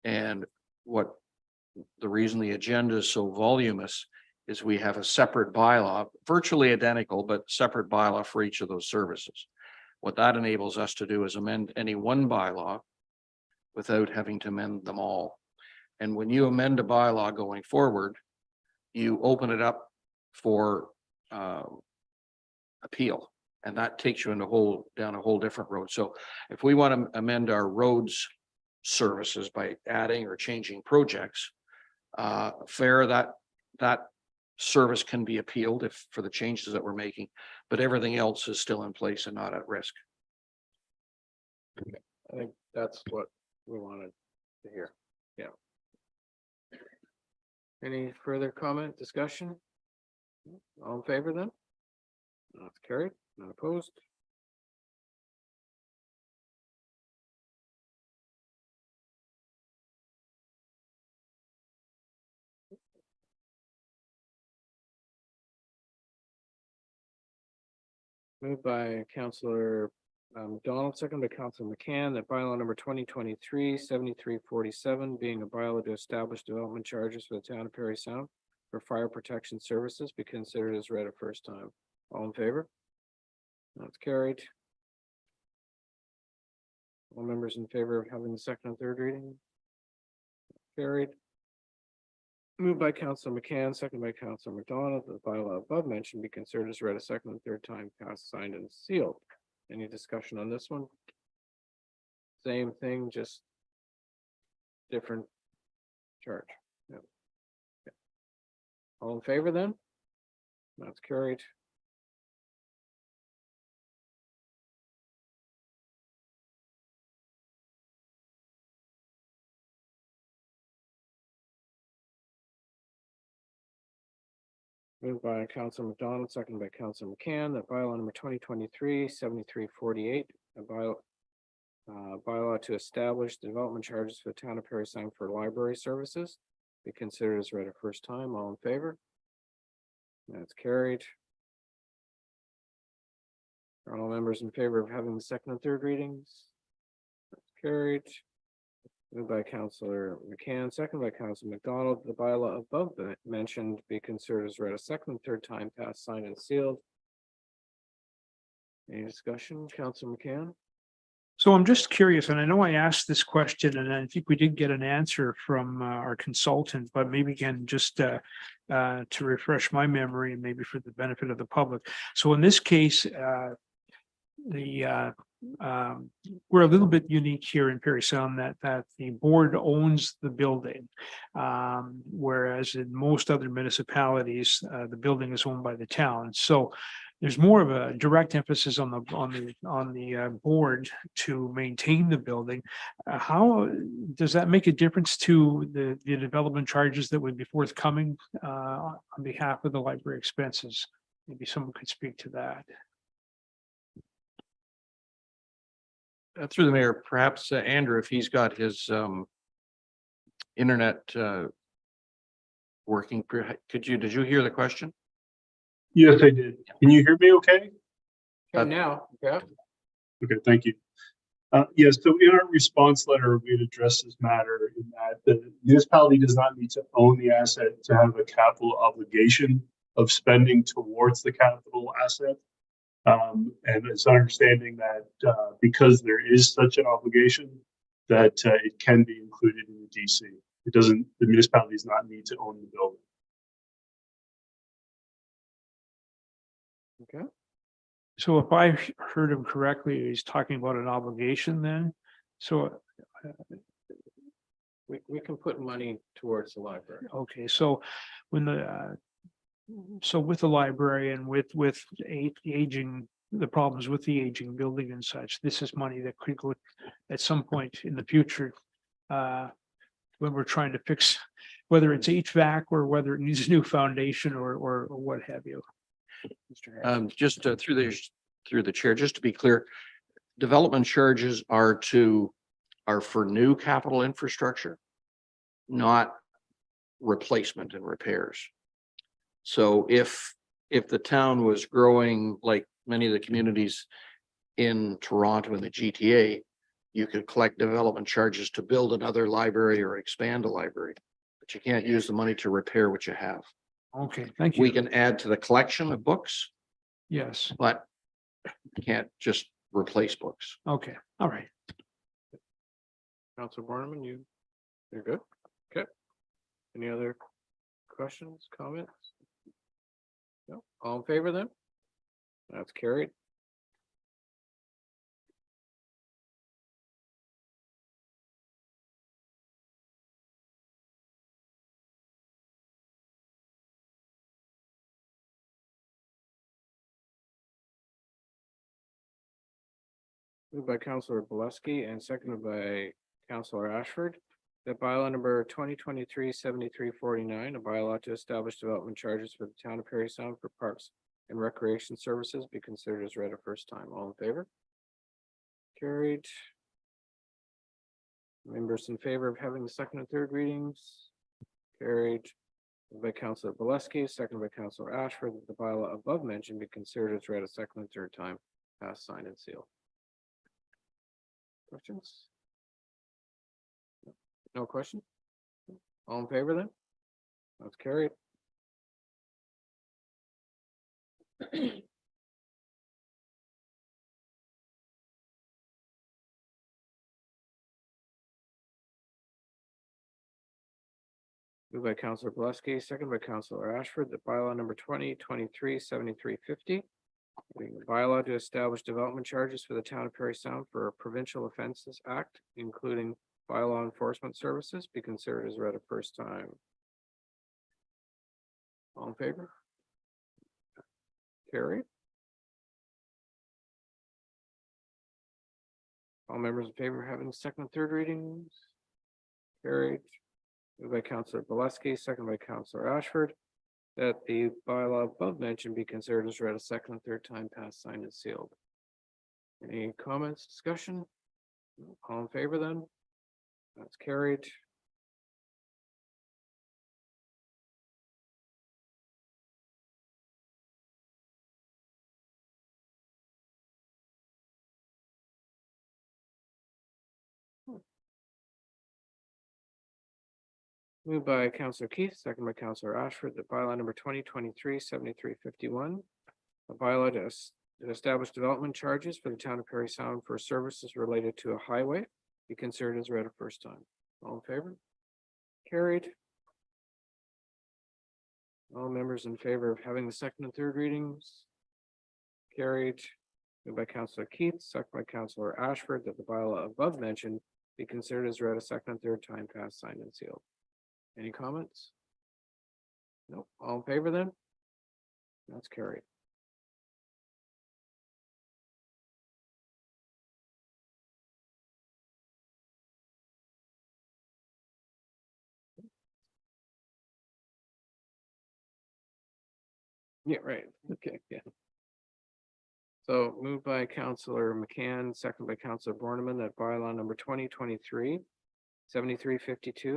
And the reason the agenda is so voluminous is we have a separate bylaw, virtually identical, but separate bylaw for each of those services. What that enables us to do is amend any one bylaw without having to amend them all. And when you amend a bylaw going forward, you open it up for appeal, and that takes you down a whole different road. So if we want to amend our roads services by adding or changing projects, that service can be appealed for the changes that we're making, but everything else is still in place and not at risk. I think that's what we wanted to hear. Yeah. Any further comment, discussion? All in favor then? That's carried, not opposed. Moved by Counselor McDonald, second by Counselor McCann, that bylaw number 2023-7347, being a bylaw to establish development charges for the town of Parry Sound for fire protection services, be considered as read a first time. All in favor? That's carried. All members in favor of having the second and third reading? Carried. Moved by Counselor McCann, second by Counselor McDonald, the bylaw above mentioned be considered as read a second and third time, passed, signed, and sealed. Any discussion on this one? Same thing, just different charge. Yep. Okay. All in favor then? That's carried. Moved by Councilor McDonald, seconded by Councilor McCann, that bylaw number 2023-7348, a bylaw to establish the development charges for the town of Parry Sound for library services be considered as read a first time. All in favor? That's carried. Are all members in favor of having the second and third readings? That's carried. Moved by Councilor McCann, second by Councilor McDonald, the bylaw above mentioned be considered as read a second and third time, passed, signed, and sealed. Any discussion, Councilor McCann? So I'm just curious, and I know I asked this question, and I think we did get an answer from our consultant, but maybe again, just to refresh my memory and maybe for the benefit of the public. So in this case, we're a little bit unique here in Parry Sound that the board owns the building. Whereas in most other municipalities, the building is owned by the town. So there's more of a direct emphasis on the board to maintain the building. How does that make a difference to the development charges that would be forthcoming on behalf of the library expenses? Maybe someone could speak to that. Through the mayor, perhaps Andrew, if he's got his internet working, did you hear the question? Yes, I did. Can you hear me okay? Okay, now, yeah. Okay, thank you. Yes, so in our response letter, we had addressed this matter in that the municipality does not need to own the asset to have a capital obligation of spending towards the capital asset. And it's our understanding that because there is such an obligation, that it can be included in the DC. It doesn't, the municipality does not need to own the building. Okay. So if I heard him correctly, he's talking about an obligation then. So, We can put money towards the library. okay, so when so with the library and with aging, the problems with the aging building and such, this is money that could go at some point in the future. When we're trying to fix, whether it's HVAC or whether it needs a new foundation or what have you. Just through the chair, just to be clear, development charges are for new capital infrastructure, not replacement and repairs. So if the town was growing like many of the communities in Toronto and the GTA, you could collect development charges to build another library or expand a library, but you can't use the money to repair what you have. Okay, thank you. We can add to the collection of books, Yes, but you can't just replace books. okay, all right. Councilor Borneman, you're good? Okay. Any other questions, comments? No, all in favor then? That's carried. Moved by Councilor Bolesky and seconded by Councilor Ashford. That bylaw number 2023-7349, a bylaw to establish development charges for the town of Parry Sound for parks and recreation services be considered as read a first time. All in favor? Carried. Members in favor of having the second and third readings? Carried. Moved by Counselor Bolesky, second by Counselor Ashford, that the bylaw above mentioned be considered as read a second and third time, passed, signed, and sealed. Questions? No question? All in favor then? That's carried. Moved by Counselor Bolesky, second by Counselor Ashford, that bylaw number 2023-7350. Being a bylaw to establish development charges for the town of Parry Sound for a Provincial Offences Act, including bylaw enforcement services, be considered as read a first time. All in favor? Carried. All members in favor of having second and third readings? Carried. Moved by Counselor Bolesky, second by Counselor Ashford, that the bylaw above mentioned be considered as read a second and third time, passed, signed, and sealed. Any comments, discussion? All in favor then? That's carried. Moved by Counselor Keith, second by Counselor Ashford, that bylaw number 2023-7351, a bylaw to establish development charges for the town of Parry Sound for services related to a highway, be considered as read a first time. All in favor? Carried. All members in favor of having the second and third readings? Carried. Moved by Counselor Keith, second by Counselor Ashford, that the bylaw above mentioned be considered as read a second and third time, passed, signed, and sealed. Any comments? Nope. All in favor then? That's carried. Yeah, right. Okay, yeah. So moved by Counselor McCann, second by Counselor Borneman, that bylaw number 2023-7352,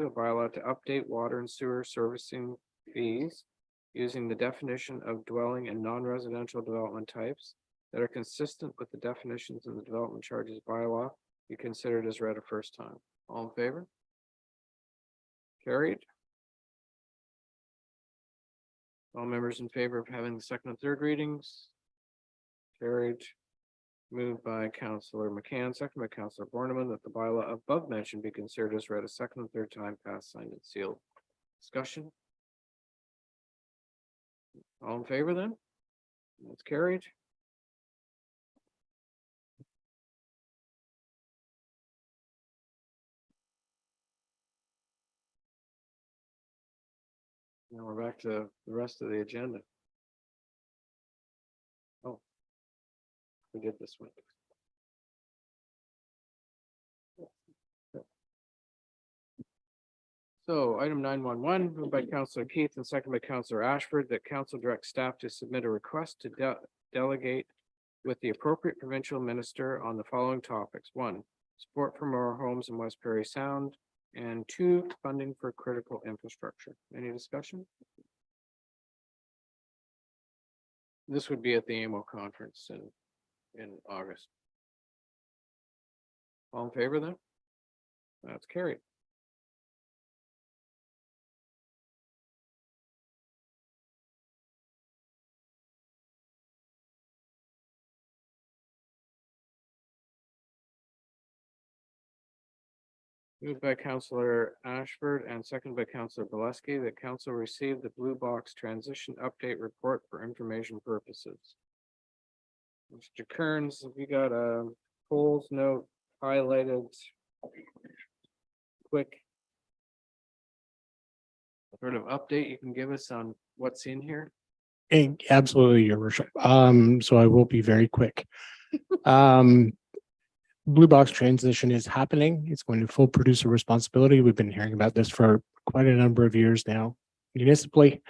a bylaw to update water and sewer servicing fees using the definition of dwelling and non-residential development types that are consistent with the definitions in the development charges bylaw, be considered as read a first time. All in favor? Carried. All members in favor of having the second and third readings? Carried. Moved by Counselor McCann, second by Counselor Borneman, that the bylaw above mentioned be considered as read a second and third time, passed, signed, and sealed. Discussion? All in favor then? That's carried. Now we're back to the rest of the agenda. Oh. We did this one. So item 911, moved by Counselor Keith and second by Counselor Ashford, that council direct staff to submit a request to delegate with the appropriate provincial minister on the following topics. 1, support for more homes in West Parry Sound, and 2, funding for critical infrastructure. Any discussion? This would be at the AMO conference in August. All in favor then? That's carried. Moved by Counselor Ashford and second by Counselor Bolesky, that council received the Blue Box Transition Update Report for information purposes. Mr. Kearns, have you got a polls note highlighted? Quick sort of update you can give us on what's in here? Absolutely, Your Worship. So I will be very quick. Blue Box transition is happening. It's going to full producer responsibility. We've been hearing about this for quite a number of years now. Municipally,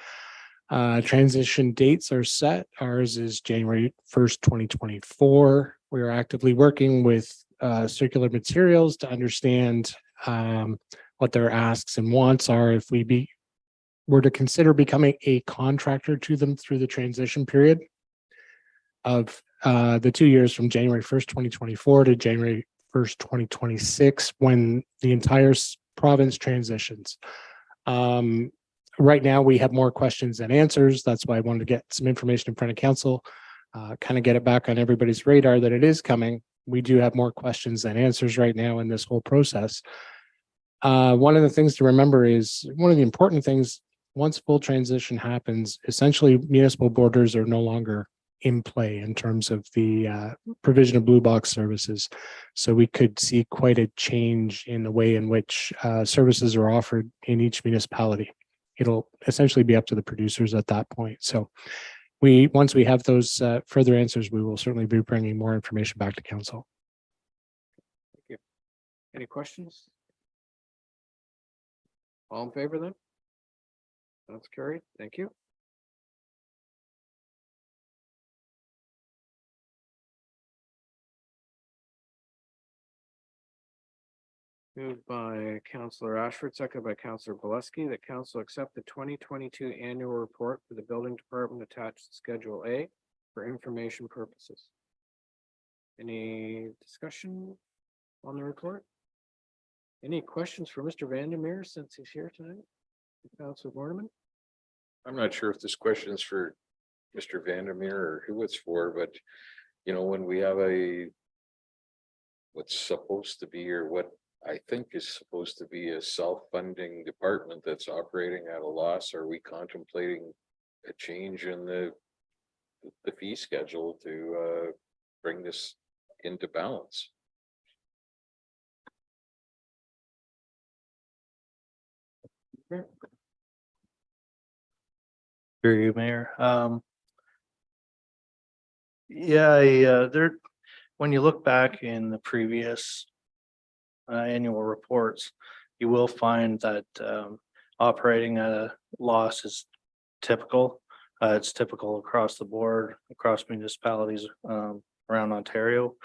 transition dates are set. Ours is January 1st, 2024. We are actively working with circular materials to understand what their asks and wants are if we were to consider becoming a contractor to them through the transition period of the 2 years from January 1st, 2024 to January 1st, 2026, when the entire province transitions. Right now, we have more questions than answers. That's why I wanted to get some information in front of council, kind of get it back on everybody's radar that it is coming. We do have more questions than answers right now in this whole process. One of the things to remember is one of the important things, once full transition happens, essentially municipal borders are no longer in play in terms of the provision of blue box services. So we could see quite a change in the way in which services are offered in each municipality. It'll essentially be up to the producers at that point. So once we have those further answers, we will certainly be bringing more information back to council. Thank you. Any questions? All in favor then? That's carried. Thank you. Moved by Councillor Ashford, second by Councillor Boleski, that council accept the 2022 annual report for the building department attached to Schedule A for information purposes. Any discussion on the report? Any questions for Mr. Vandermeer since he's here tonight? Councillor Borneman? I'm not sure if this question is for Mr. Vandermeer or who it's for, but you know, when we have what's supposed to be, or what I think is supposed to be, a self-funding department that's operating at a loss, are we contemplating a change in the fee schedule to bring this into balance? Through you, Mayor. When you look back in the previous annual reports, you will find that operating at a loss is typical. It's typical across the board, across municipalities around Ontario.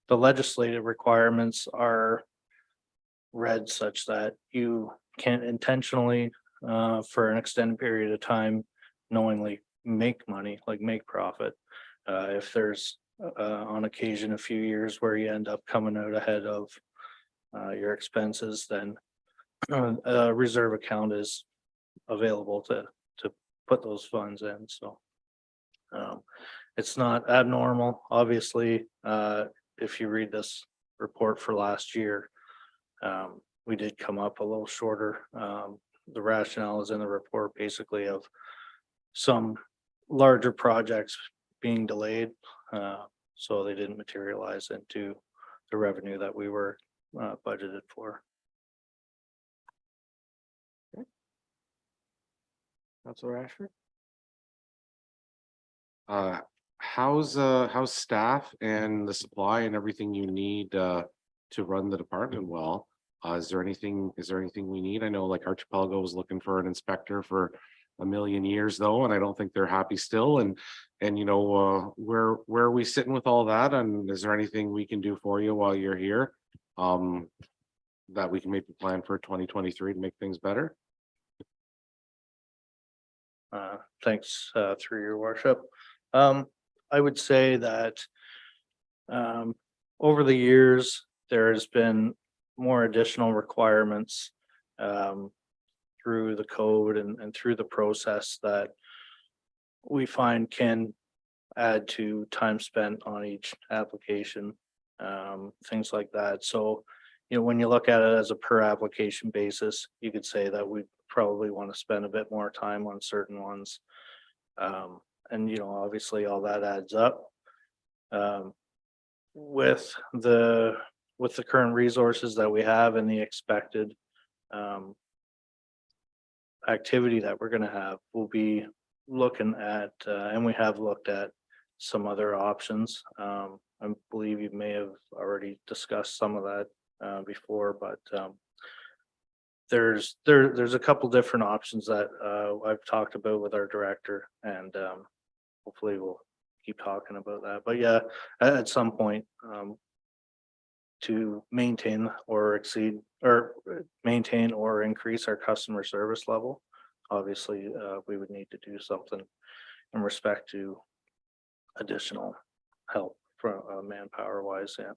The legislative requirements are read such that you can't intentionally for an extended period of time knowingly make money, like make profit. If there's on occasion a few years where you end up coming out ahead of your expenses, then a reserve account is available to put those funds in. So it's not abnormal. Obviously, if you read this report for last year, we did come up a little shorter. The rationale is in the report basically of some larger projects being delayed, so they didn't materialize into the revenue that we were budgeted for. Councillor Ashford? How's staff and the supply and everything you need to run the department well? Is there anything we need? I know like Archipelago was looking for an inspector for a million years though, and I don't think they're happy still. And you know, where are we sitting with all that? And is there anything we can do for you while you're here? That we can maybe plan for 2023 to make things better? Thanks, through your worship. I would say that over the years, there has been more additional requirements through the code and through the process that we find can add to time spent on each application, things like that. So, you know, when you look at it as a per application basis, you could say that we probably want to spend a bit more time on certain ones. And, you know, obviously all that adds up. With the current resources that we have and the expected activity that we're going to have, we'll be looking at, and we have looked at some other options. I believe you may have already discussed some of that before, but there's a couple different options that I've talked about with our director, and hopefully we'll keep talking about that. But yeah, at some point, to maintain or increase our customer service level, obviously, we would need to do something in respect to additional help from manpower wise, yeah.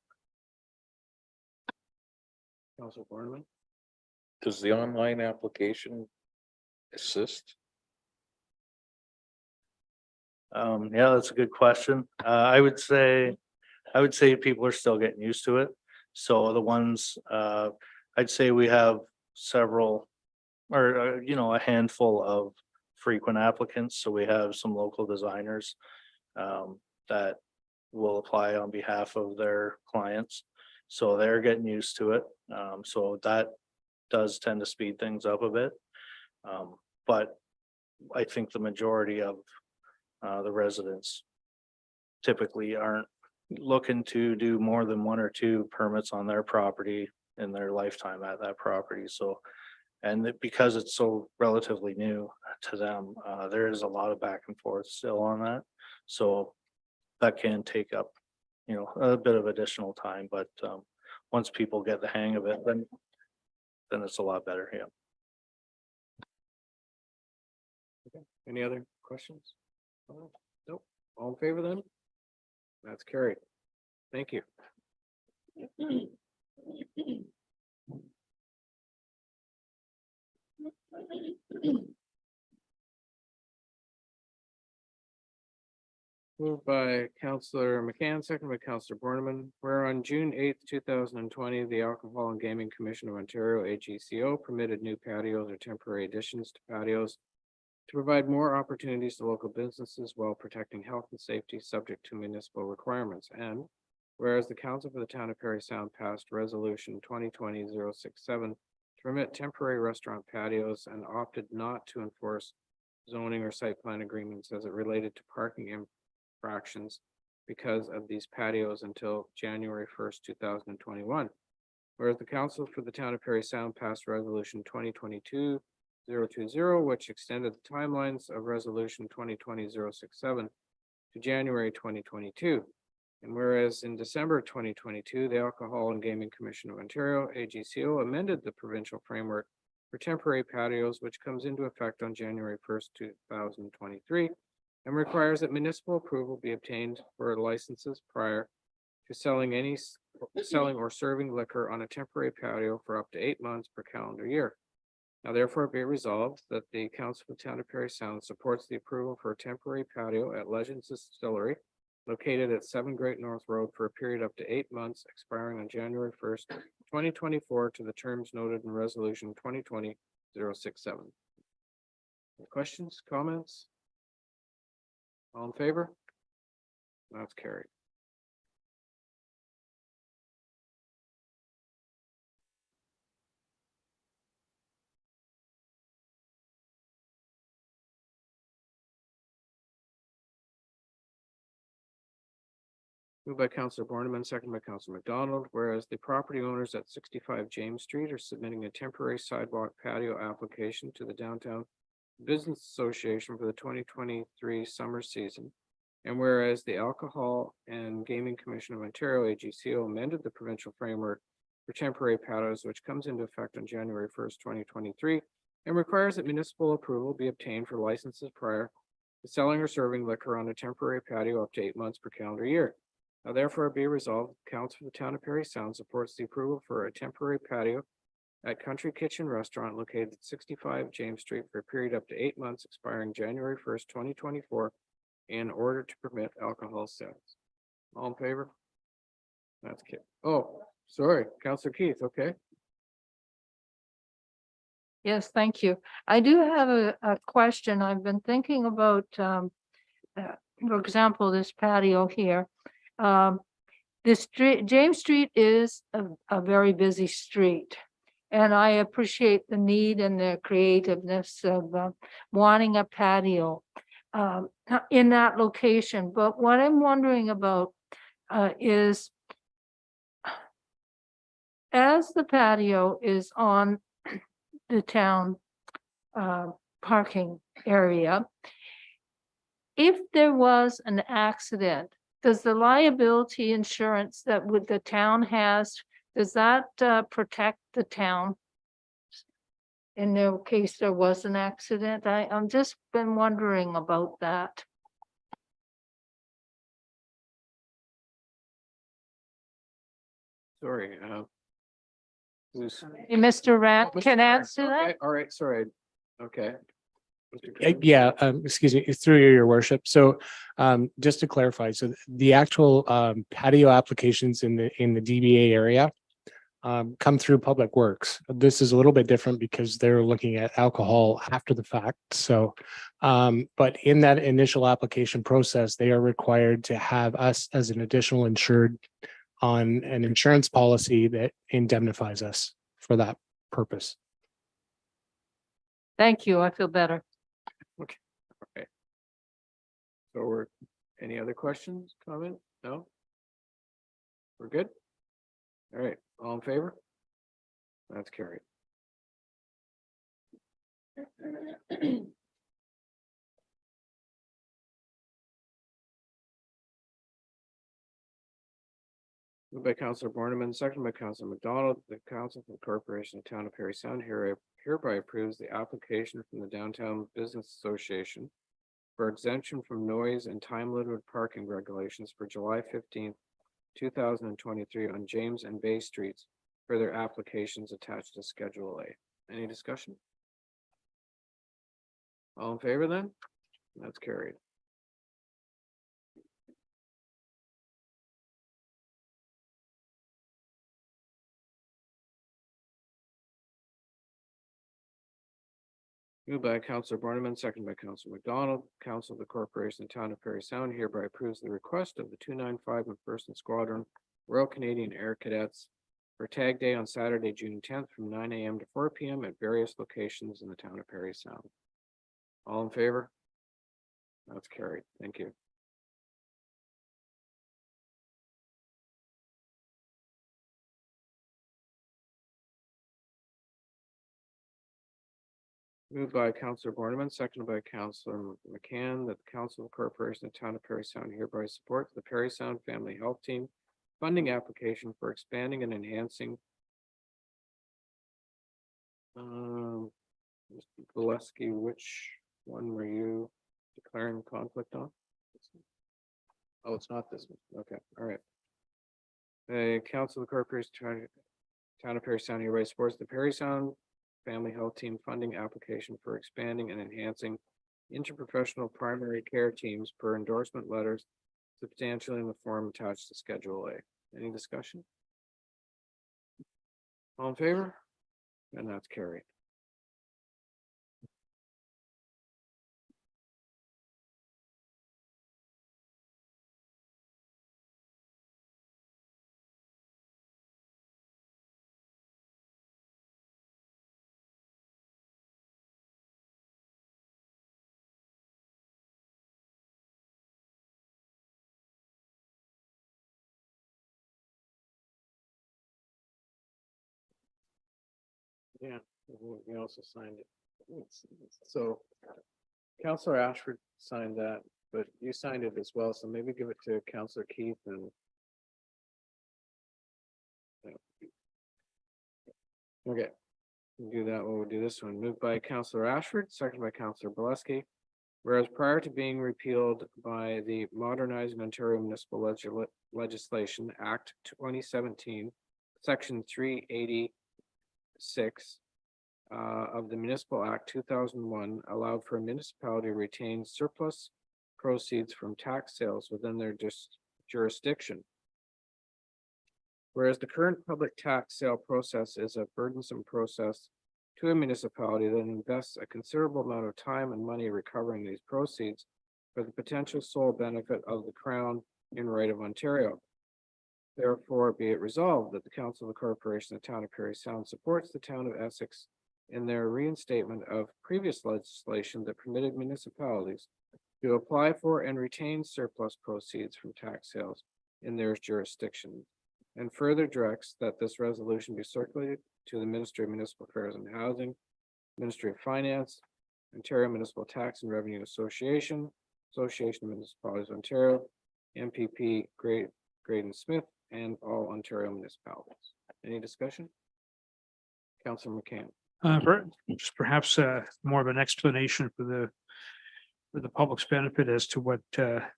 Council Borneman. Does the online application assist? Yeah, that's a good question. I would say people are still getting used to it. So the ones, I'd say we have several or, a handful of frequent applicants. So we have some local designers that will apply on behalf of their clients. So they're getting used to it. So that does tend to speed things up a bit. But I think the majority of the residents typically aren't looking to do more than 1 or 2 permits on their property in their lifetime at that property. So, and because it's so relatively new to them, there is a lot of back and forth still on that. So that can take up, a bit of additional time, but once people get the hang of it, then it's a lot better, yeah. Any other questions? Nope. All in favor then? That's carried. Thank you. Moved by Councillor McCann, second by Councillor Borneman, where on June 8th, 2020, the Alcohol and Gaming Commission of Ontario, AGCO, permitted new patios or temporary additions to patios to provide more opportunities to local businesses while protecting health and safety subject to municipal requirements. And whereas the Council for the Town of Parry Sound passed Resolution 2020-067 to permit temporary restaurant patios and opted not to enforce zoning or site plan agreements as it related to parking infractions because of these patios until January 1st, 2021. Whereas the Council for the Town of Parry Sound passed Resolution 2022-020, which extended the timelines of Resolution 2020-067 to January 2022. And whereas in December 2022, the Alcohol and Gaming Commission of Ontario, AGCO, amended the provincial framework for temporary patios, which comes into effect on January 1st, 2023, and requires that municipal approval be obtained for licenses prior to selling or serving liquor on a temporary patio for up to 8 months per calendar year. Now therefore be resolved that the Council of the Town of Parry Sound supports the approval for a temporary patio at Legends Distillery located at 7 Great North Road for a period up to 8 months expiring on January 1st, 2024 to the terms noted in Resolution 2020-067. Questions, comments? All in favor? That's carried. Moved by Councillor Borneman, second by Councillor McDonald, whereas the property owners at 65 James Street are submitting a temporary sidewalk patio application to the Downtown Business Association for the 2023 summer season. And whereas the Alcohol and Gaming Commission of Ontario, AGCO, amended the provincial framework for temporary patios, which comes into effect on January 1st, 2023, and requires that municipal approval be obtained for licenses prior to selling or serving liquor on a temporary patio up to 8 months per calendar year. Now therefore be resolved, the Council for the Town of Parry Sound supports the approval for a temporary patio at Country Kitchen Restaurant located at 65 James Street for a period up to 8 months expiring January 1st, 2024 in order to permit alcohol sales. All in favor? That's Kit. Oh, sorry, Councillor Keith, okay. Yes, thank you. I do have a question. I've been thinking about, for example, this patio here. This street, James Street is a very busy street. And I appreciate the need and the creativeness of wanting a patio in that location. But what I'm wondering about is as the patio is on the town parking area, if there was an accident, does the liability insurance that the town has, does that protect the town? in the case there was an accident? I'm just been wondering about that. Sorry. Hey, Mr. Rand can answer that? Okay, all right, sorry. Okay. Mr. Yeah, Kearns? yeah, excuse me, through you, your worship. So just to clarify, so the actual patio applications in the DBA area come through Public Works. This is a little bit different because they're looking at alcohol after the fact. So but in that initial application process, they are required to have us as an additional insured on an insurance policy that indemnifies us for that purpose. Thank you. I feel better. So we're, any other questions, comment? No? We're good? All right, all in favor? That's carried. Moved by Councillor Borneman, second by Councillor McDonald, the Council for the Corporation of Town of Parry Sound hereby approves the application from the Downtown Business Association for exemption from noise and time-limited parking regulations for July 15th, 2023 on James and Bay Streets for their applications attached to Schedule A. Any discussion? All in favor then? That's carried. Moved by Councillor Borneman, second by Councillor McDonald. Council of the Corporation of Town of Parry Sound hereby approves the request of the 295 McPherson Squadron Royal Canadian Air Cadets for Tag Day on Saturday, June 10th from 9 a.m. to 4 p.m. at various locations in the town of Parry Sound. All in favor? That's carried. Thank you. Moved by Councillor Borneman, seconded by Councillor McCann, that the Council of Corporation of Town of Parry Sound hereby supports the Parry Sound Family Health Team funding application for expanding and enhancing Mr. Gillespie, which one were you declaring conflict on? Oh, it's not this one. Okay, all right. The Council of the Corporation Town of Parry Sound hereby supports the Parry Sound Family Health Team funding application for expanding and enhancing interprofessional primary care teams per endorsement letters substantially in the form attached to Schedule A. Any discussion? All in favor? And that's carried. Yeah, we also signed it. So Councillor Ashford signed that, but you signed it as well, so maybe give it to Councillor Keith and okay, we'll do that. We'll do this one. Moved by Councillor Ashford, second by Councillor Boleski. Whereas prior to being repealed by the Modernizing Ontario Municipal Legislation Act 2017, Section 386 of the Municipal Act 2001 allowed for a municipality to retain surplus proceeds from tax sales within their jurisdiction. Whereas the current public tax sale process is a burdensome process to a municipality that invests a considerable amount of time and money recovering these proceeds for the potential sole benefit of the Crown in right of Ontario. Therefore, be it resolved that the Council of the Corporation of the Town of Parry Sound supports the town of Essex in their reinstatement of previous legislation that permitted municipalities to apply for and retain surplus proceeds from tax sales in their jurisdiction, and further directs that this resolution be circulated to the Ministry of Municipal Affairs and Housing, Ministry of Finance, Ontario Municipal Tax and Revenue Association, Association of Municipalities of Ontario, MPP Graydon Smith, and all Ontario municipalities. Any discussion? Councillor McCann. Just perhaps more of an explanation for the public's benefit as to what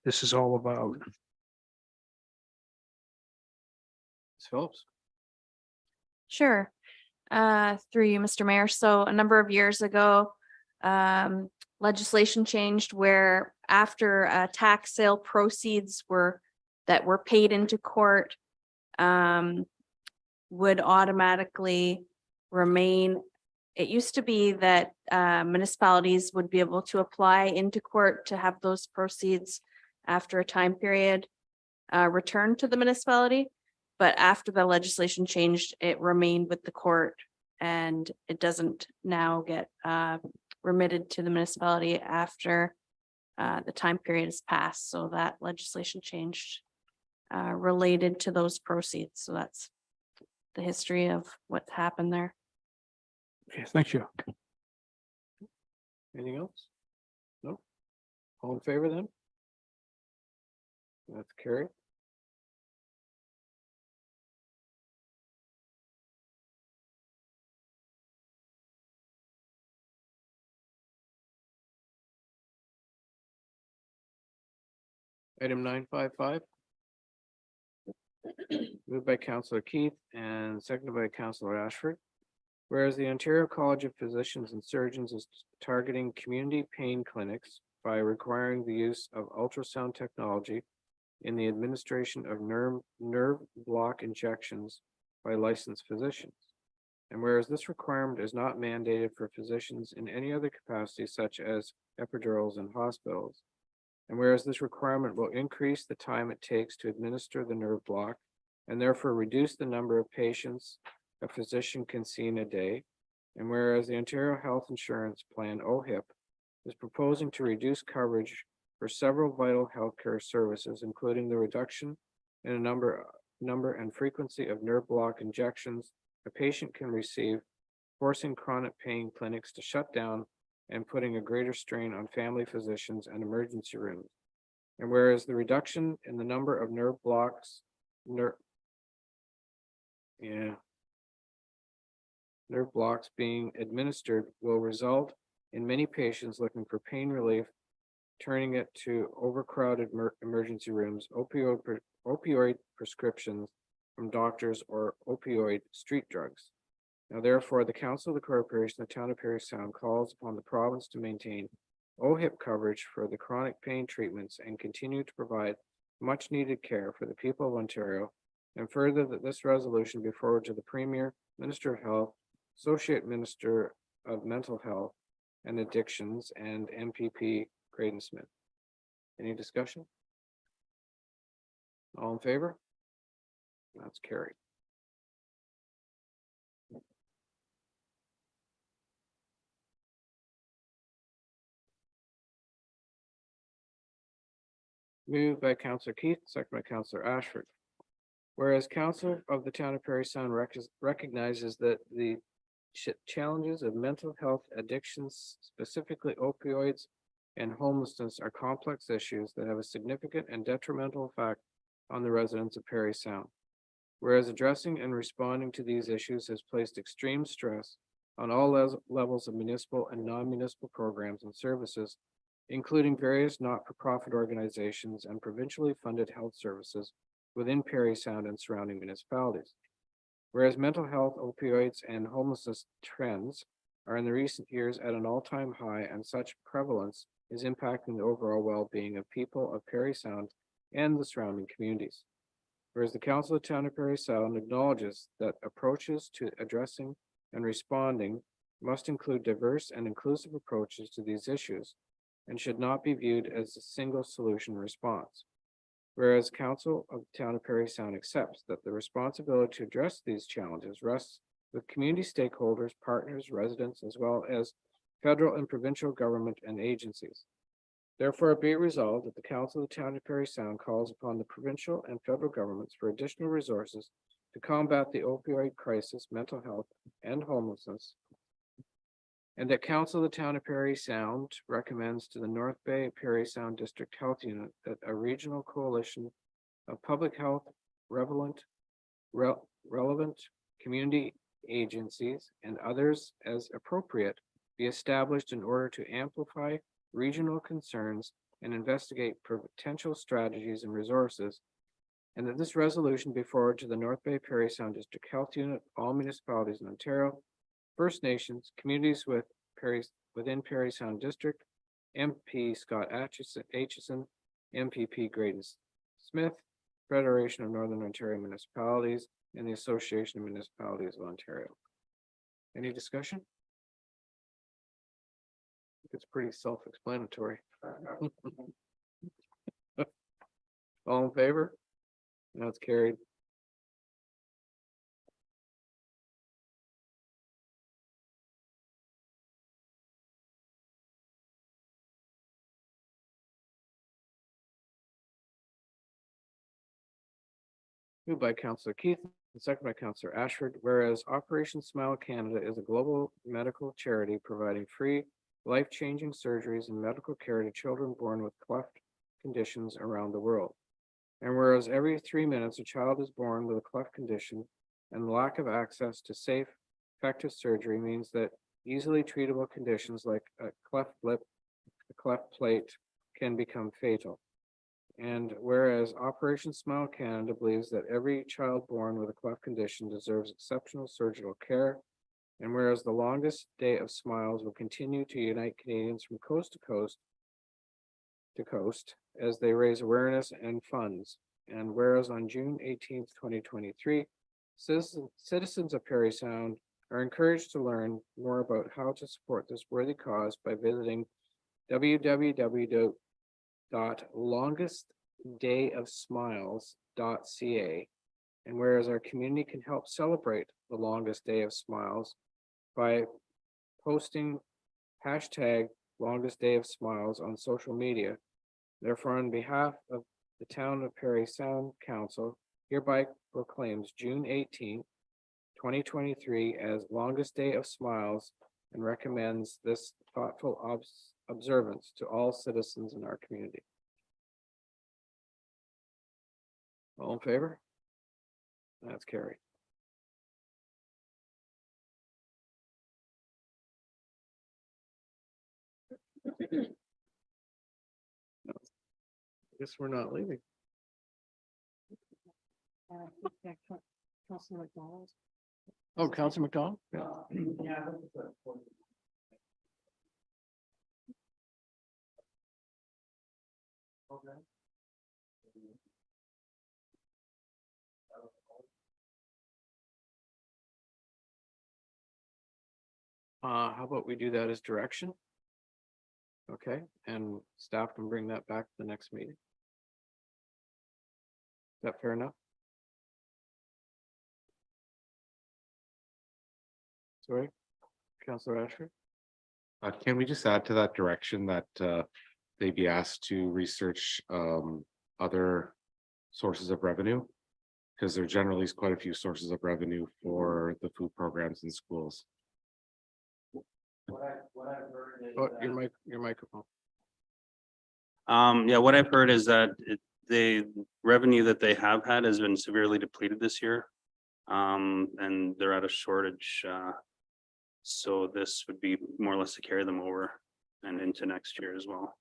this is all about. Ms. Phillips. Sure. Through you, Mr. Mayor. So a number of years ago, legislation changed where after tax sale proceeds that were paid into court would automatically remain. It used to be that municipalities would be able to apply into court to have those proceeds after a time period returned to the municipality. But after the legislation changed, it remained with the court and it doesn't now get remitted to the municipality after the time period is passed. So that legislation changed related to those proceeds. So that's the history of what happened there. Okay, thank you. Anything else? No? All in favor then? That's carried. Item 955. Moved by Councillor Keith and seconded by Councillor Ashford. Whereas the Ontario College of Physicians and Surgeons is targeting community pain clinics by requiring the use of ultrasound technology in the administration of nerve block injections by licensed physicians. And whereas this requirement is not mandated for physicians in any other capacity such as epidurals in hospitals. And whereas this requirement will increase the time it takes to administer the nerve block and therefore reduce the number of patients a physician can see in a day. And whereas the Ontario Health Insurance Plan, OHIP, is proposing to reduce coverage for several vital healthcare services, including the reduction in a number and frequency of nerve block injections a patient can receive, forcing chronic pain clinics to shut down and putting a greater strain on family physicians and emergency rooms. And whereas the reduction in the number of nerve blocks, nerve being administered will result in many patients looking for pain relief, turning it to overcrowded emergency rooms, opioid prescriptions from doctors, or opioid street drugs. Now therefore, the Council of the Corporation of the Town of Parry Sound calls upon the province to maintain OHIP coverage for the chronic pain treatments and continue to provide much needed care for the people of Ontario, and further that this resolution be forwarded to the Premier, Minister of Health, Associate Minister of Mental Health and Addictions, and MPP Graydon Smith. Any discussion? All in favor? That's carried. Moved by Councillor Keith, second by Councillor Ashford. Whereas Council of the Town of Parry Sound recognizes that the challenges of mental health addictions, specifically opioids and homelessness, are complex issues that have a significant and detrimental effect on the residents of Parry Sound. Whereas addressing and responding to these issues has placed extreme stress on all levels of municipal and non-municipal programs and services, including various not-for-profit organizations and provincially funded health services within Parry Sound and surrounding municipalities. Whereas mental health, opioids, and homelessness trends are in the recent years at an all-time high, and such prevalence is impacting the overall well-being of people of Parry Sound and the surrounding communities. Whereas the Council of Town of Parry Sound acknowledges that approaches to addressing and responding must include diverse and inclusive approaches to these issues and should not be viewed as a single solution response. Whereas Council of the Town of Parry Sound accepts that the responsibility to address these challenges rests with community stakeholders, partners, residents, as well as federal and provincial government and agencies. Therefore, be it resolved that the Council of the Town of Parry Sound calls upon the provincial and federal governments for additional resources to combat the opioid crisis, mental health, and homelessness. And that Council of the Town of Parry Sound recommends to the North Bay Parry Sound District Health Unit that a regional coalition of public health relevant community agencies, and others as appropriate be established in order to amplify regional concerns and investigate potential strategies and resources. And that this resolution be forwarded to the North Bay Parry Sound District Health Unit, all municipalities in Ontario, First Nations, communities within Parry Sound District, MP Scott Aitchison, MPP Graydon Smith, Federation of Northern Ontario Municipalities, and the Association of Municipalities of Ontario. Any discussion? I think it's pretty self-explanatory. All in favor? That's carried. Moved by Councillor Keith and second by Councillor Ashford, whereas Operation Smile Canada is a global medical charity providing free, life-changing surgeries and medical care to children born with cleft conditions around the world. And whereas every 3 minutes a child is born with a cleft condition, and the lack of access to safe, effective surgery means that easily treatable conditions like a cleft lip, a cleft plate can become fatal. And whereas Operation Smile Canada believes that every child born with a cleft condition deserves exceptional surgical care, and whereas the longest day of smiles will continue to unite Canadians from coast to coast as they raise awareness and funds. And whereas on June 18th, 2023, citizens of Parry Sound are encouraged to learn more about how to support this worthy cause by visiting www.longestdayofsmiles.ca. And whereas our community can help celebrate the longest day of smiles by posting hashtag longest day of smiles on social media. Therefore, on behalf of the town of Parry Sound Council, hereby proclaims June 18th, 2023 as longest day of smiles and recommends this thoughtful observance to all citizens in our community. All in favor? That's carried. Guess we're not leaving. Oh, Councilor McDonald? Yeah. How about we do that as direction? Okay, and staff can bring that back to the next meeting. Is that fair enough? Sorry, Councillor Ashford? Can we just add to that direction that they be asked to research other sources of revenue? Because there generally is quite a few sources of revenue for the food programs in schools. What I've heard is. Oh, your microphone. Yeah, what I've heard is that the revenue that they have had has been severely depleted this year. And they're at a shortage. So this would be more or less to carry them over and into next year as well.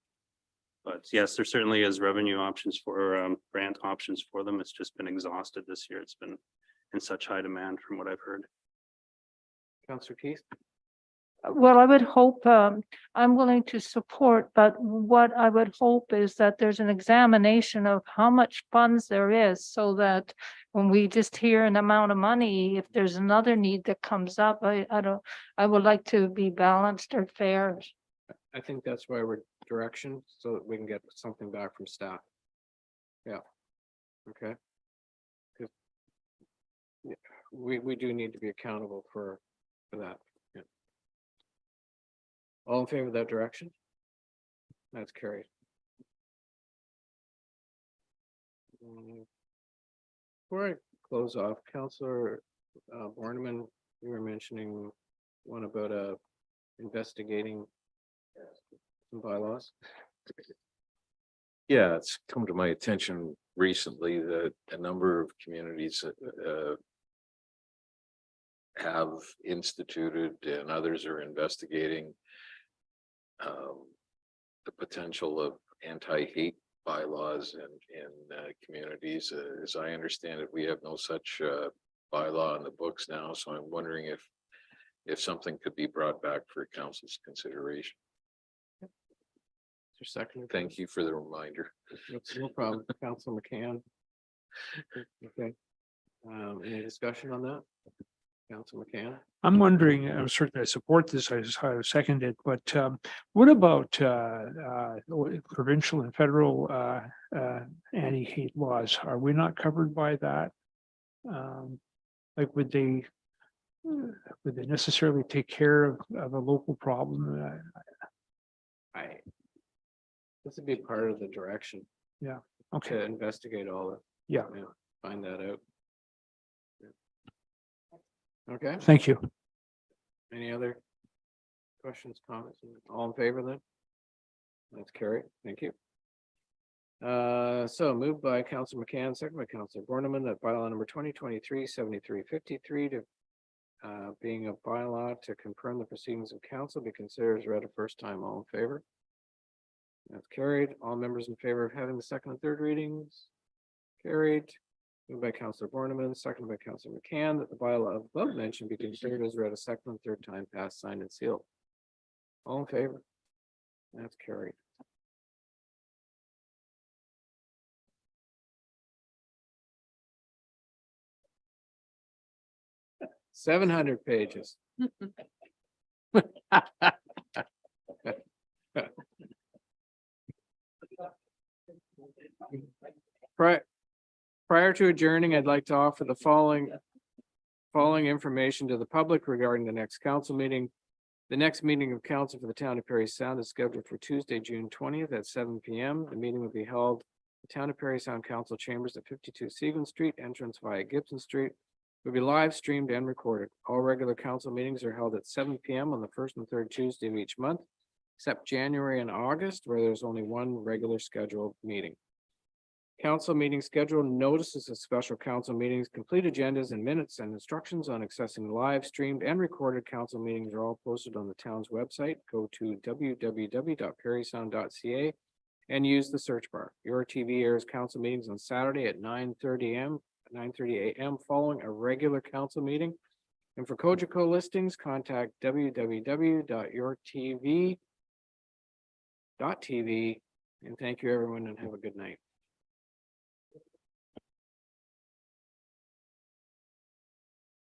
But yes, there certainly is revenue options for grant options for them. It's just been exhausted this year. It's been in such high demand from what I've heard. Councillor Keith? Well, I would hope, I'm willing to support, but what I would hope is that there's an examination of how much funds there is so that when we just hear an amount of money, if there's another need that comes up, I would like to be balanced or fair. I think that's why we're direction, so that we can get something back from staff. Yeah. Okay. 'Cause, yeah, we do need to be accountable for that. Yeah. All in favor of that direction? That's carried. Before I close off, Councillor Borneman, you were mentioning one about investigating some bylaws. Yeah, it's come to my attention recently that a number of communities have instituted and others are investigating the potential of anti-hate bylaws in communities. As I understand it, we have no such bylaw in the books now, so I'm wondering if something could be brought back for council's consideration. Your second. Thank you for the reminder. No problem. Council McCann. Okay. Any discussion on that? Council McCann? I'm wondering, certainly I support this, I second it, but what about provincial and federal anti-hate laws? Are we not covered by that? Like, would they necessarily take care of a local problem? This would be part of the direction Okay, to investigate all of. yeah, Find that out. Okay, thank you. any other questions, comments? All in favor then? That's carried. Thank you. So moved by Council McCann, second by Councilor Borneman, that bylaw number 2023-7353 to being a bylaw to confirm the proceedings of council be considered as read a first time. All in favor? That's carried. All members in favor of having the second and third readings? Carried. Moved by Councilor Borneman, seconded by Councilor McCann, that the bylaw above mentioned be considered as read a second and third time, passed, signed, and sealed. All in favor? That's carried. $700 pages. Prior to adjourning, I'd like to offer the following information to the public regarding the next council meeting. The next meeting of council for the town of Parry Sound is scheduled for Tuesday, June 20th at 7 p.m. The meeting will be held at the town of Parry Sound Council Chambers at 52 Seguin Street, entrance via Gibson Street. Will be live streamed and recorded. All regular council meetings are held at 7 p.m. on the first and third Tuesday of each month, except January and August, where there's only one regular scheduled meeting. Council meeting schedule, notices of special council meetings, complete agendas and minutes, and instructions on accessing live streamed and recorded council meetings are all posted on the town's website. Go to www.parrysound.ca and use the search bar. Your TV airs council meetings on Saturday at 9:30 a.m. following a regular council meeting. And for Cogeco listings, contact www.yourtv.tv. And thank you, everyone, and have a good night.